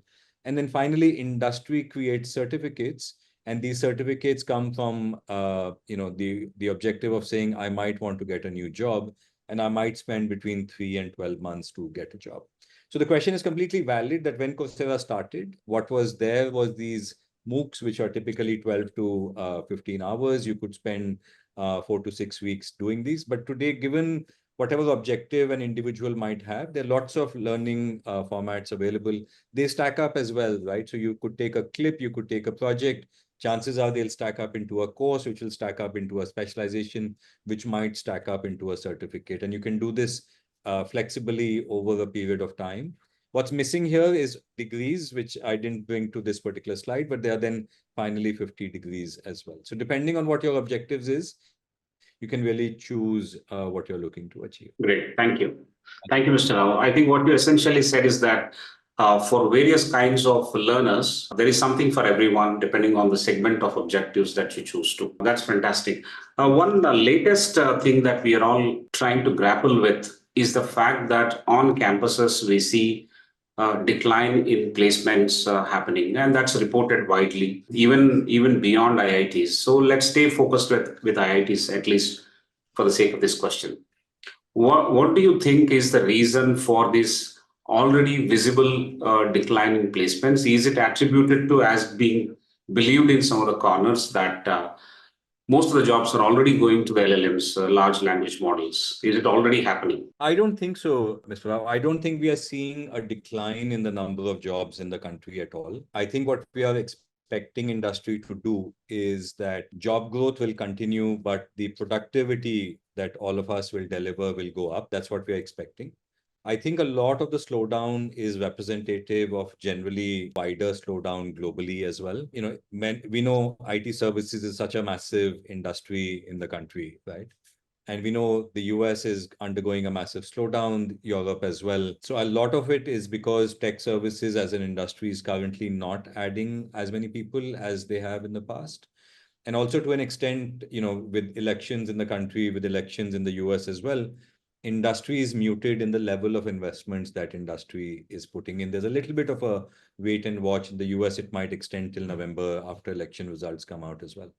And then finally, industry creates certificates. And these certificates come from the objective of saying, I might want to get a new job, and I might spend between 3 and 12 months to get a job. So the question is completely valid that when Coursera started, what was there was these MOOCs, which are typically 12 to 15 hours. You could spend 4 to 6 weeks doing these. But today, given whatever objective an individual might have, there are lots of learning formats available. They stack up as well, right? So you could take a clip, you could take a project. Chances are they'll stack up into a course, which will stack up into a specialization, which might stack up into a certificate. And you can do this flexibly over a period of time. What's missing here is degrees, which I didn't bring to this particular slide, but there are then finally 50 degrees as well. So depending on what your objectives is, you can really choose what you're looking to achieve. Great. Thank you. Thank you, Mr. Rao. I think what you essentially said is that for various kinds of learners, there is something for everyone depending on the segment of objectives that you choose to. That's fantastic. One latest thing that we are all trying to grapple with is the fact that on campuses, we see decline in placements happening, and that's reported widely, even beyond IITs. So let's stay focused with IITs, at least for the sake of this question. What do you think is the reason for this already visible decline in placements? Is it attributed to, as being believed in some of the corners, that most of the jobs are already going to the LLMs, large language models? Is it already happening? I don't think so, Mr. Rao. I don't think we are seeing a decline in the number of jobs in the country at all. I think what we are expecting industry to do is that job growth will continue, but the productivity that all of us will deliver will go up. That's what we are expecting. I think a lot of the slowdown is representative of generally wider slowdown globally as well. We know IT services is such a massive industry in the country, right? And we know the US is undergoing a massive slowdown, Europe as well. So a lot of it is because tech services as an industry is currently not adding as many people as they have in the past. And also to an extent, with elections in the country, with elections in the US as well, industry is muted in the level of investments that industry is putting in. There's a little bit of a wait and watch. In the US, it might extend till November after election results come out as well.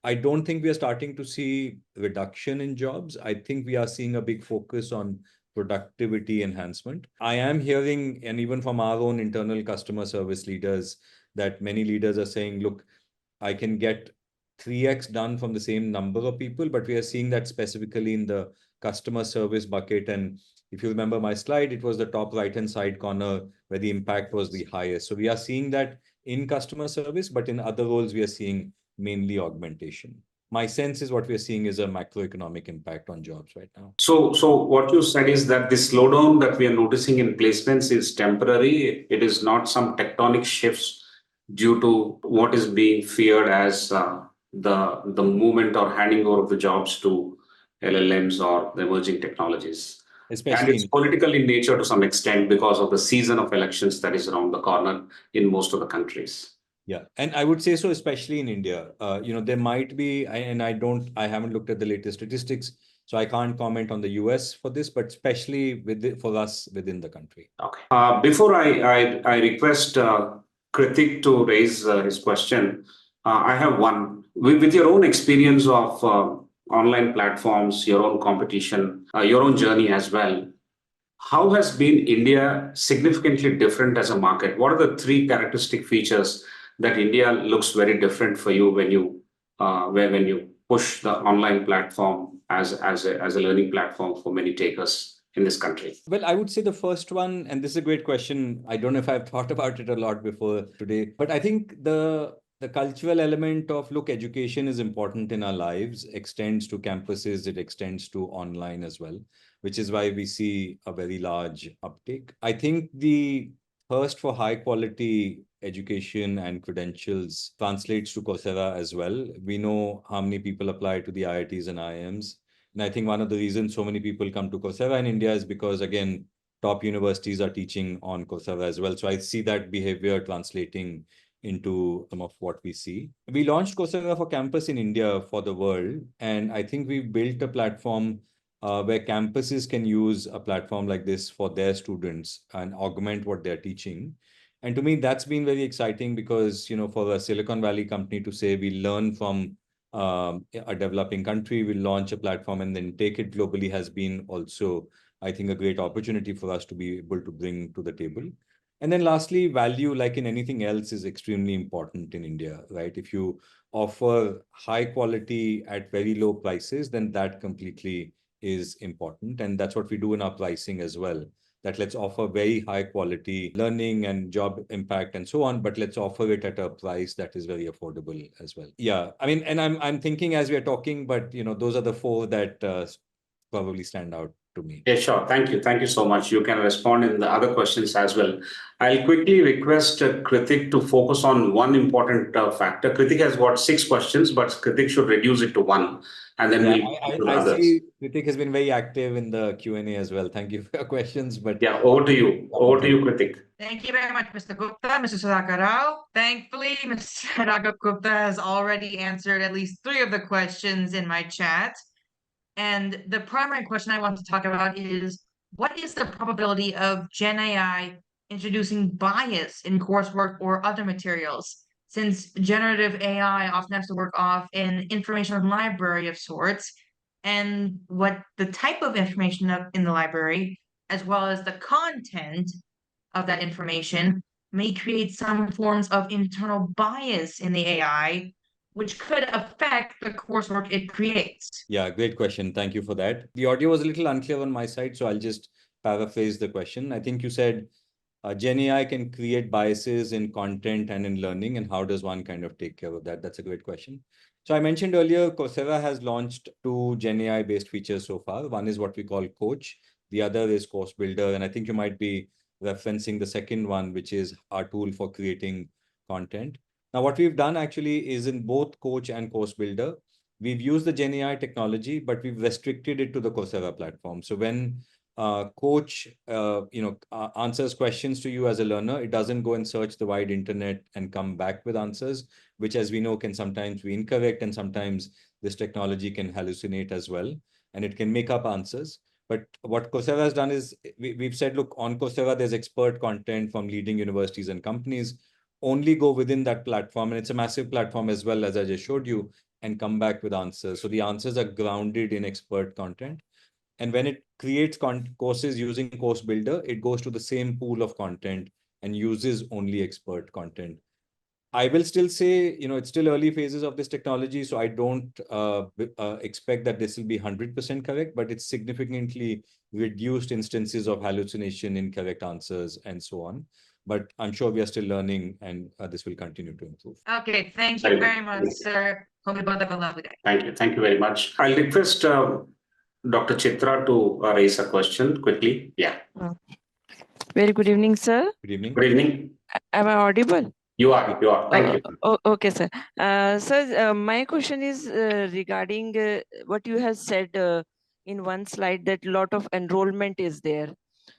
I don't think we are starting to see reduction in jobs. I think we are seeing a big focus on productivity enhancement. I am hearing, and even from our own internal customer service leaders, that many leaders are saying, look, I can get 3x done from the same number of people, but we are seeing that specifically in the customer service bucket. And if you remember my slide, it was the top right-hand side corner where the impact was the highest. So we are seeing that in customer service, but in other roles, we are seeing mainly augmentation. My sense is what we're seeing is a macroeconomic impact on jobs right now. So what you said is that this slowdown that we are noticing in placements is temporary. It is not some tectonic shifts due to what is being feared as the movement or handing over of the jobs to LLMs or the emerging technologies. Especially, and it's political in nature to some extent because of the season of elections that is around the corner in most of the countries. Yeah, and I would say so, especially in India. There might be, and I haven't looked at the latest statistics, so I can't comment on the US for this, but especially for us within the country. Okay. Before I request Kritik to raise his question, I have one. With your own experience of online platforms, your own competition, your own journey as well, how has been India significantly different as a market? What are the three characteristic features that India looks very different for you when you push the online platform as a learning platform for many takers in this country? Well, I would say the first one, and this is a great question. I don't know if I've thought about it a lot before today, but I think the cultural element of, look, education is important in our lives, extends to campuses, it extends to online as well, which is why we see a very large uptake. I think the thirst for high quality education and credentials translates to Coursera as well. We know how many people apply to the IITs and IIMs. And I think one of the reasons so many people come to Coursera in India is because, again, top universities are teaching on Coursera as well. So I see that behavior translating into some of what we see. We launched Coursera for Campus in India for the world. And I think we've built a platform where campuses can use a platform like this for their students and augment what they're teaching. And to me, that's been very exciting because, for a Silicon Valley company to say we learn from a developing country, will launch a platform and then take it globally has been also, I think, a great opportunity for us to be able to bring to the table. And then lastly, value, like in anything else, is extremely important in India, right? If you offer high quality at very low prices, then that completely is important. And that's what we do in our pricing as well, that let's offer very high quality learning and job impact and so on, but let's offer it at a price that is very affordable as well. Yeah, I mean, and I'm thinking as we're talking, but those are the four that probably stand out to me. Yeah, sure. Thank you. Thank you so much. You can respond in the other questions as well. I'll quickly request Kritik to focus on one important factor. Kritik has got 6 questions, but Kritik should reduce it to 1. And then I see Kritik has been very active in the Q&A as well. Thank you for your questions. But yeah, over to you. Over to you, Kritik. Thank you very much, Mr. Gupta, Mr. Sudhakar. Thankfully, Mr. Raghav Gupta has already answered at least 3 of the questions in my chat. And the primary question I want to talk about is, what is the probability of GenAI introducing bias in coursework or other materials? Since generative AI often has to work off an information library of sorts, and what the type of information in the library, as well as the content of that information, may create some forms of internal bias in the AI, which could affect the coursework it creates. Yeah, great question. Thank you for that. The audio was a little unclear on my side, so I'll just paraphrase the question. I think you said GenAI can create biases in content and in learning, and how does one kind of take care of that? That's a great question. So I mentioned earlier, Coursera has launched 2 GenAI based features so far. One is what we call Coach. The other is Course Builder. And I think you might be referencing the second one, which is our tool for creating content. Now, what we've done actually is in both Coach and Course Builder, we've used the GenAI technology, but we've restricted it to the Coursera platform. So when Coach answers questions to you as a learner, it doesn't go and search the wide internet and come back with answers, which, as we know, can sometimes be incorrect, and sometimes this technology can hallucinate as well, and it can make up answers. But what Coursera has done is we've said, look, on Coursera, there's expert content from leading universities and companies. Only go within that platform, and it's a massive platform as well, as I just showed you, and come back with answers. So the answers are grounded in expert content. And when it creates courses using Course Builder, it goes to the same pool of content and uses only expert content. I will still say, it's still early phases of this technology, so I don't expect that this will be 100% correct, but it's significantly reduced instances of hallucination, incorrect answers, and so on. But I'm sure we are still learning, and this will continue to improve. Okay, thank you very much, sir. Hope you both have a lovely day. Thank you. Thank you very much. I'll request Dr. Chitra to raise a question quickly. Yeah. Very good evening, sir. Good evening. Good evening. Am I audible? You are. Thank you. Okay, sir. Sir, my question is regarding what you have said in one slide, that lot of enrollment is there.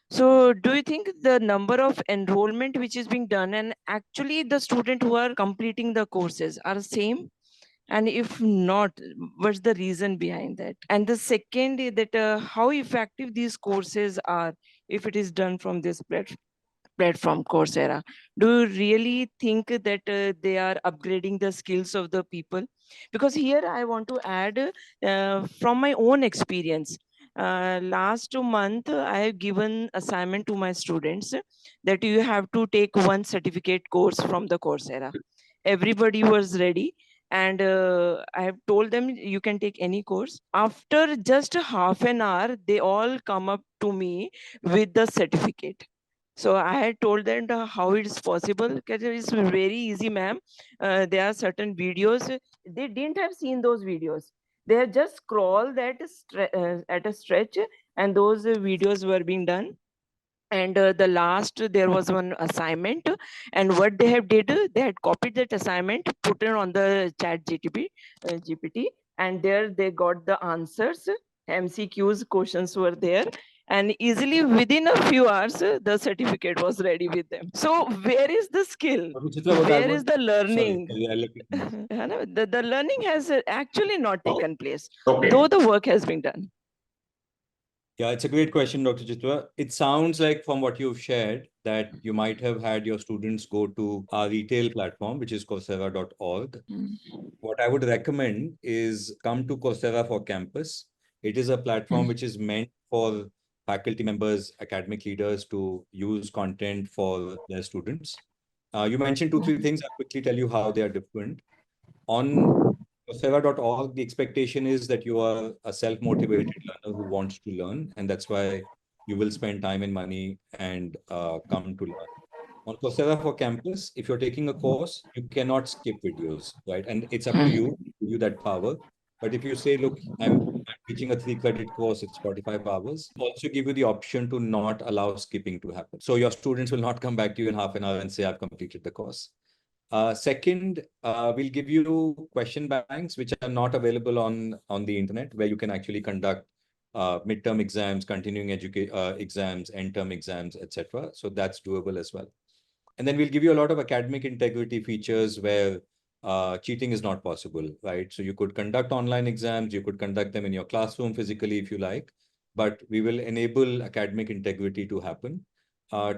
So do you think the number of enrollment which is being done and actually the student who are completing the courses are the same? And if not, what's the reason behind that? And the second is that how effective these courses are if it is done from this platform Coursera. Do you really think that they are upgrading the skills of the people? Because here I want to add from my own experience, Last month, I have given assignment to my students that you have to take one certificate course from the Coursera. Everybody was ready. And I have told them you can take any course. After just half an hour, they all come up to me with the certificate. So I had told them how it is possible. Because it's very easy, ma'am. There are certain videos. They didn't have seen those videos. They had just scrolled at a stretch, and those videos were being done. And the last, there was one assignment, and what they have did, they had copied that assignment, put it on the chat GPT, and there they got the answers. MCQs questions were there, and easily within a few hours, the certificate was ready with them. So where is the skill? Where is the learning? The learning has actually not taken place, though the work has been done. Yeah, it's a great question, Dr. Chitwa. It sounds like from what you've shared that you might have had your students go to our retail platform, which is Coursera.org. What I would recommend is come to Coursera for Campus. It is a platform which is meant for faculty members, academic leaders to use content for their students. You mentioned 2-3 things. I'll quickly tell you how they are different. On Coursera.org, the expectation is that you are a self-motivated learner who wants to learn, and that's why you will spend time and money and come to learn. On Coursera for Campus, if you're taking a course, you cannot skip videos, right? And it's up to you, give you that power. But if you say, look, I'm teaching a 3-credit course, it's 45 hours, also give you the option to not allow skipping to happen. So your students will not come back to you in half an hour and say, I've completed the course. Second, we'll give you question banks, which are not available on the internet, where you can actually conduct midterm exams, continuing exams, end-term exams, etc. So that's doable as well. And then we'll give you a lot of academic integrity features where cheating is not possible, right? So you could conduct online exams, you could conduct them in your classroom physically if you like, but we will enable academic integrity to happen.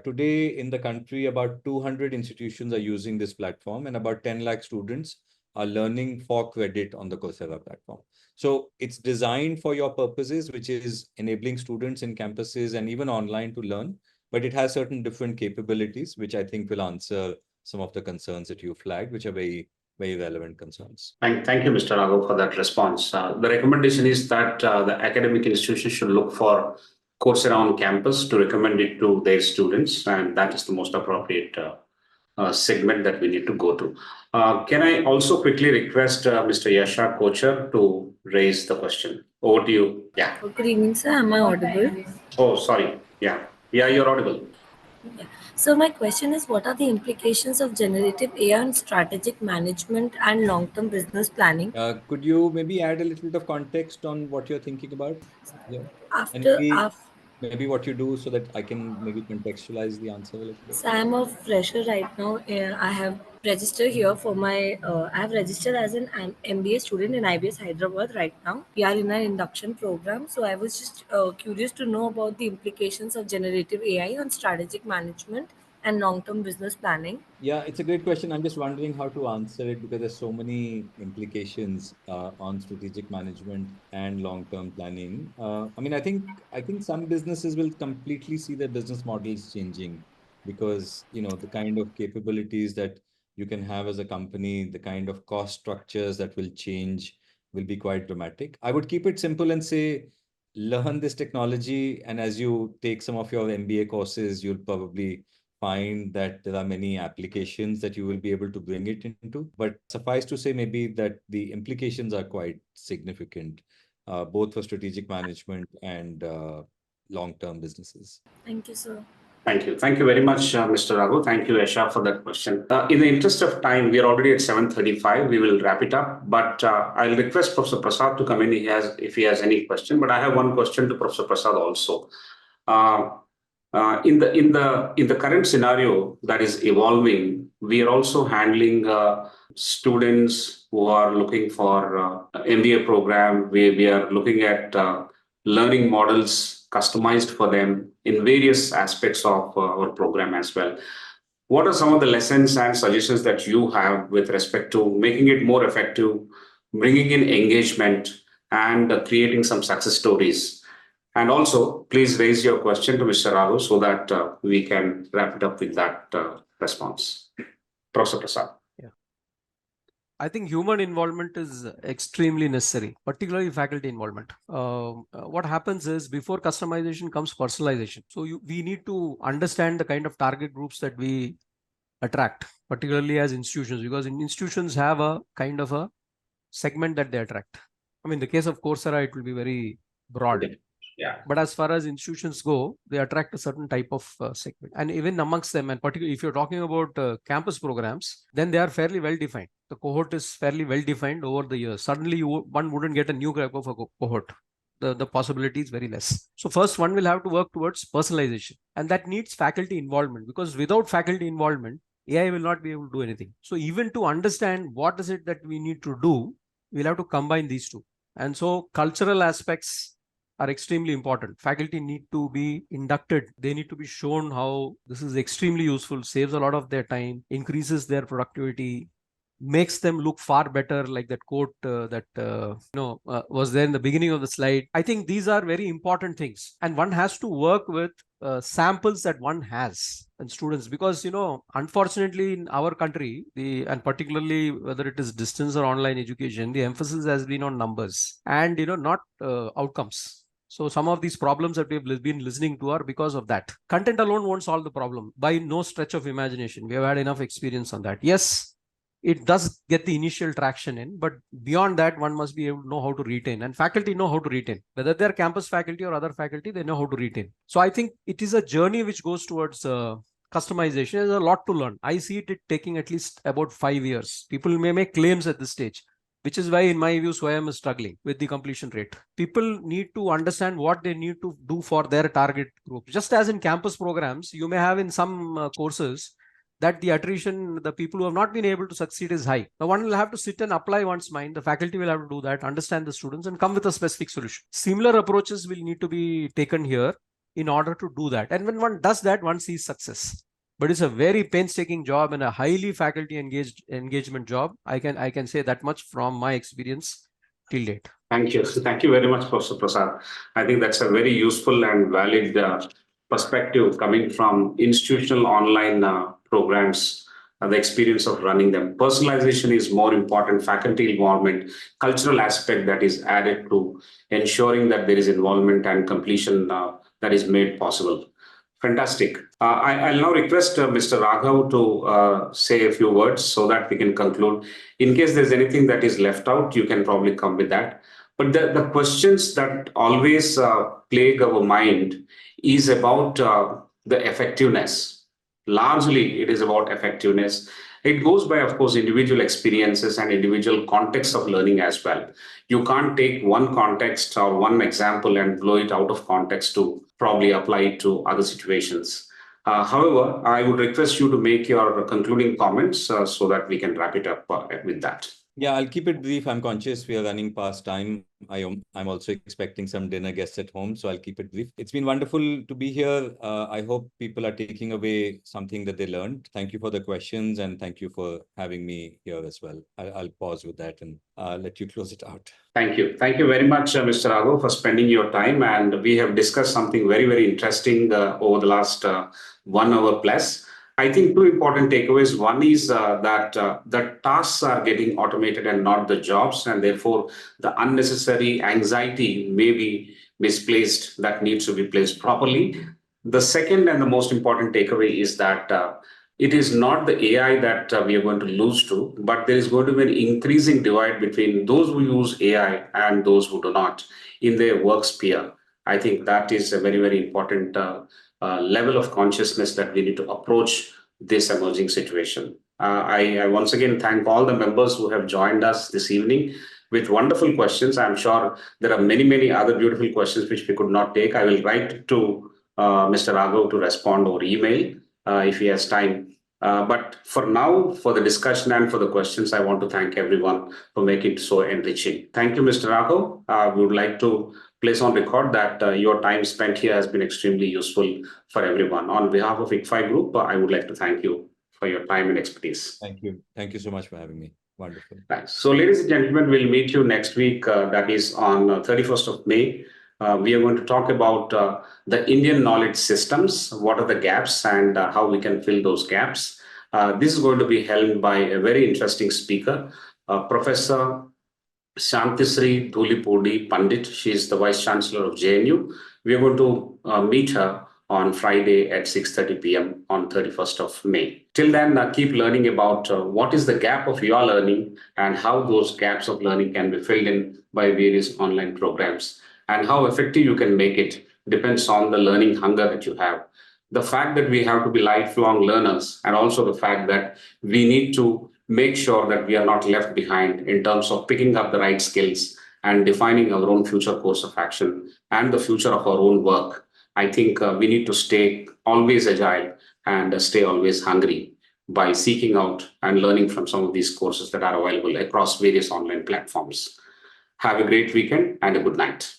Today in the country, about 200 institutions are using this platform, and about 10 lakh students are learning for credit on the Coursera platform. So it's designed for your purposes, which is enabling students in campuses and even online to learn, but it has certain different capabilities, which I think will answer some of the concerns that you flagged, which are very, very relevant concerns. Thank you, Mr. Raghav, for that response. The recommendation is that the academic institution should look for Coursera on campus to recommend it to their students, and that is the most appropriate segment that we need to go to. Can I also quickly request Mr. Yasha Kocher to raise the question? Over to you. Yeah. Good evening, sir. Am I audible? Oh, sorry. Yeah, you're audible. Yeah. So my question is, what are the implications of generative AI on strategic management and long-term business planning? Could you maybe add a little bit of context on what you're thinking about? Yeah. Maybe what you do so that I can maybe contextualize the answer a little bit. So I'm a fresher right now. I have registered here for my, I have registered as an MBA student in IBS Hyderabad right now. We are in an induction program. So I was just curious to know about the implications of generative AI on strategic management and long-term business planning. Yeah, it's a great question. I'm just wondering how to answer it because there's so many implications on strategic management and long-term planning. I mean, I think some businesses will completely see their business models changing because, you know, the kind of capabilities that you can have as a company, the kind of cost structures that will change will be quite dramatic. I would keep it simple and say, learn this technology. And as you take some of your MBA courses, you'll probably find that there are many applications that you will be able to bring it into. But suffice to say maybe that the implications are quite significant, both for strategic management and long-term businesses. Thank you, sir. Thank you. Thank you very much, Mr. Raghu. Thank you, Esha, for that question. In the interest of time, we are already at 7:35. We will wrap it up. But I'll request Professor Prasad to come in if he has any question. But I have one question to Professor Prasad also. In the current scenario that is evolving, we are also handling students who are looking for MBA program. We are looking at learning models customized for them in various aspects of our program as well. What are some of the lessons and suggestions that you have with respect to making it more effective, bringing in engagement, and creating some success stories? And also, please raise your question to Mr. Raghav so that we can wrap it up with that response. Professor Prasad. I think human involvement is extremely necessary, particularly faculty involvement. What happens is before customization comes personalization. So we need to understand the kind of target groups that we attract, particularly as institutions, because institutions have a kind of a segment that they attract. I mean, in the case of Coursera, it will be very broad. Yeah. But as far as institutions go, they attract a certain type of segment. And even amongst them, and particularly if you're talking about campus programs, then they are fairly well defined. The cohort is fairly well defined over the years. Suddenly, one wouldn't get a new type of a cohort. The possibility is very less. So first, one will have to work towards personalization. And that needs faculty involvement, because without faculty involvement, AI will not be able to do anything. So even to understand what is it that we need to do, we'll have to combine these two. And so cultural aspects are extremely important. Faculty need to be inducted. They need to be shown how this is extremely useful, saves a lot of their time, increases their productivity, makes them look far better, like that quote was there in the beginning of the slide. I think these are very important things. And one has to work with samples that one has and students, because, unfortunately in our country, and particularly whether it is distance or online education, the emphasis has been on numbers and, not outcomes. So some of these problems that we've been listening to are because of that. Content alone won't solve the problem by no stretch of imagination. We have had enough experience on that. Yes, it does get the initial traction in, but beyond that, one must be able to know how to retain, and faculty know how to retain. Whether they're campus faculty or other faculty, they know how to retain. So I think it is a journey which goes towards customization. There's a lot to learn. I see it taking at least about 5 years. People may make claims at this stage, which is why, in my view, SWAYAM is struggling with the completion rate. People need to understand what they need to do for their target group. Just as in campus programs, you may have in some courses that the attrition, the people who have not been able to succeed is high. Now, one will have to sit and apply one's mind. The faculty will have to do that, understand the students, and come with a specific solution. Similar approaches will need to be taken here in order to do that. And when one does that, one sees success. But it's a very painstaking job and a highly faculty engagement job. I can say that much from my experience till date. Thank you. Thank you very much, Professor Prasad. I think that's a very useful and valid perspective coming from institutional online programs, the experience of running them. Personalization is more important, faculty involvement, cultural aspect that is added to ensuring that there is involvement and completion that is made possible. Fantastic. I'll now request Mr. Raghav to say a few words so that we can conclude. In case there's anything that is left out, you can probably come with that. But the questions that always plague our mind is about the effectiveness. Largely, it is about effectiveness. It goes by, of course, individual experiences and individual contexts of learning as well. You can't take one context or one example and blow it out of context to probably apply it to other situations. However, I would request you to make your concluding comments so that we can wrap it up with that. Yeah, I'll keep it brief. I'm conscious we are running past time. I'm also expecting some dinner guests at home, so I'll keep it brief. It's been wonderful to be here. I hope people are taking away something that they learned. Thank you for the questions, and thank you for having me here as well. I'll pause with that and let you close it out. Thank you. Thank you very much, Mr. Raghav, for spending your time. And we have discussed something very, very interesting over the last 1 hour plus. I think 2 important takeaways. One is that the tasks are getting automated and not the jobs, and therefore the unnecessary anxiety may be misplaced that needs to be placed properly. The second and the most important takeaway is that it is not the AI that we are going to lose to, but there is going to be an increasing divide between those who use AI and those who do not in their work sphere. I think that is a very, very important level of consciousness that we need to approach this emerging situation. I once again thank all the members who have joined us this evening with wonderful questions. I'm sure there are many, many other beautiful questions which we could not take. I will write to Mr. Raghav to respond over email if he has time. But for now, for the discussion and for the questions, I want to thank everyone for making it so enriching. Thank you, Mr. Raghav. We would like to place on record that your time spent here has been extremely useful for everyone. On behalf of ICFAI Group, I would like to thank you for your time and expertise. Thank you. Thank you so much for having me. Wonderful. Thanks. So, ladies and gentlemen, we'll meet you next week. That is on 31st of May We are going to talk about the Indian knowledge systems, what are the gaps and how we can fill those gaps. This is going to be held by a very interesting speaker, Professor Shantisri Dhulipudi Pandit. She is the Vice Chancellor of JNU. We are going to meet her on Friday at 6:30 p.m. on 31st of May. Till then, keep learning about what is the gap of your learning and how those gaps of learning can be filled in by various online programs, and how effective you can make it depends on the learning hunger that you have. The fact that we have to be lifelong learners, and also the fact that we need to make sure that we are not left behind in terms of picking up the right skills and defining our own future course of action and the future of our own work. I think we need to stay always agile and stay always hungry by seeking out and learning from some of these courses that are available across various online platforms. Have a great weekend and a good night.